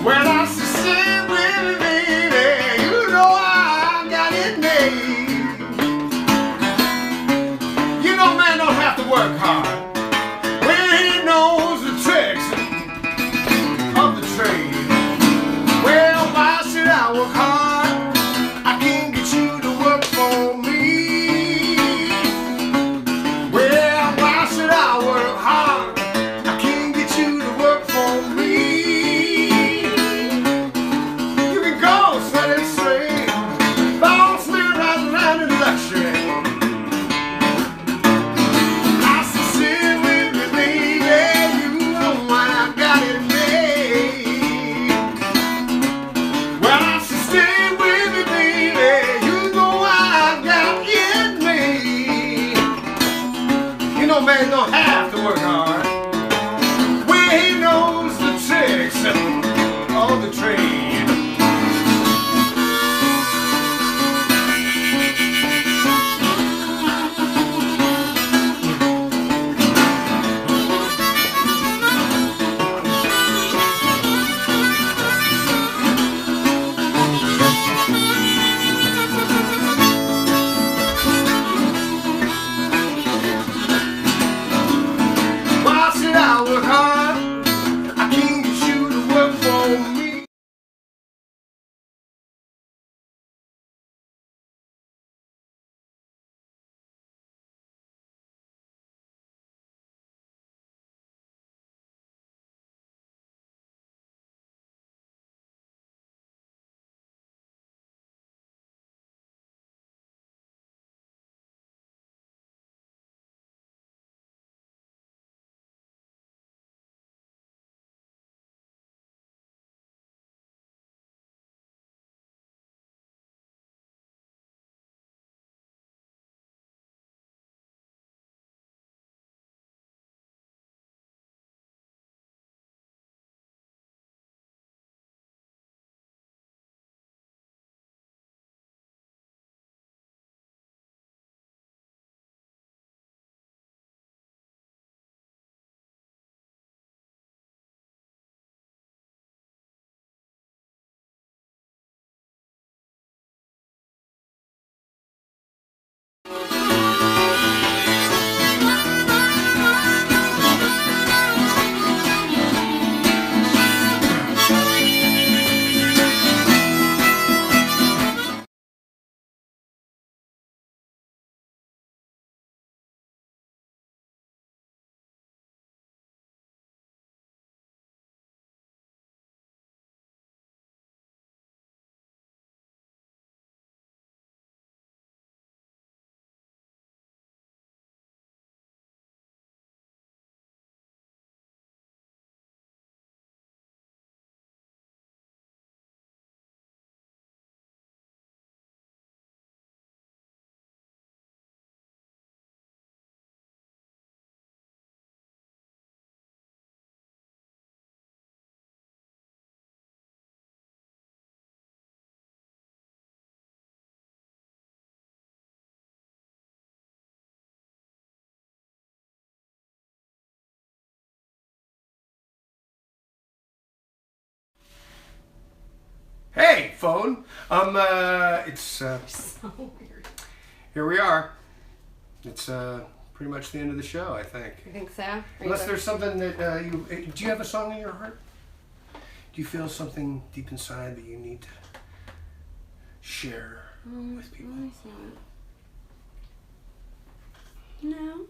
When I say stick with me, baby, you know I got it made. You know, man don't have to work hard when he knows the tricks of the trade. Well, why should I work hard? I can't get you to work for me. man don't have to work hard when he knows the tricks of the trade. Hey, phone. It's So weird. here we are. It's pretty much the end of the show, I think. You think so? Are Unless you there's something that do you have a song in your heart? Do you feel something deep inside that you need to share with people? Let me see. No.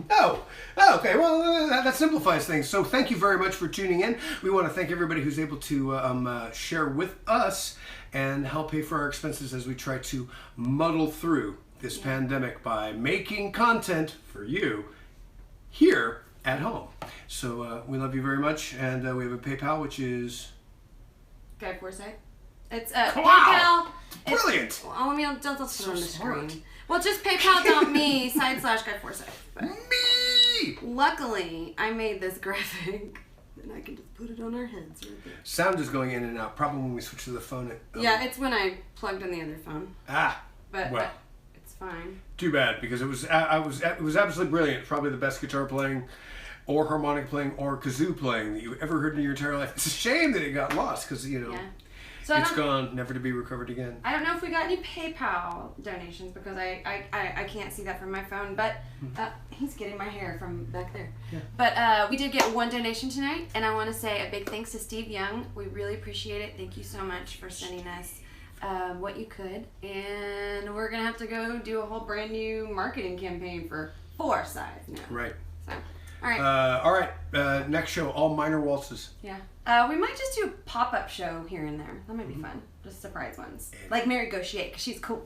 No. Oh, okay. Well, that simplifies things. So thank you very much for tuning in. We want to thank everybody who's able to share with us and help pay for our expenses as we try to muddle through this pandemic by making content for you here at home. So we love you very much, and we have a PayPal, which is Guy Forsyth. It's Wow. PayPal. Brilliant. Well, let me don't put it So on the smart. screen. Well, just paypal.me/Guy Forsyth. But Me. luckily, I made this graphic, and I can just put it on our heads right there. Sound is going in and out. Probably when we switch to the phone. Yeah, it's when I plugged in the other phone. Well. But it's fine. Too bad, because it was absolutely brilliant. Probably the best guitar playing, or harmonic playing, or kazoo playing that you ever heard in your entire life. It's a shame that it got lost, because Yeah. So it's gone, never to be recovered again. I don't know if we got any PayPal donations because I can't see that from my phone. But he's getting my hair from back there. Yeah. But we did get one donation tonight, and I want to say a big thanks to Steve Young. We really appreciate it. Thank you so much for sending us what you could. And we're gonna have to go do a whole brand new marketing campaign for Forsyth now. Right. So, all right. Next show, all minor waltzes. Yeah. We might just do a pop-up show here and there. That might be fun. Just surprise ones. Like Mary Gauchier, because she's cool.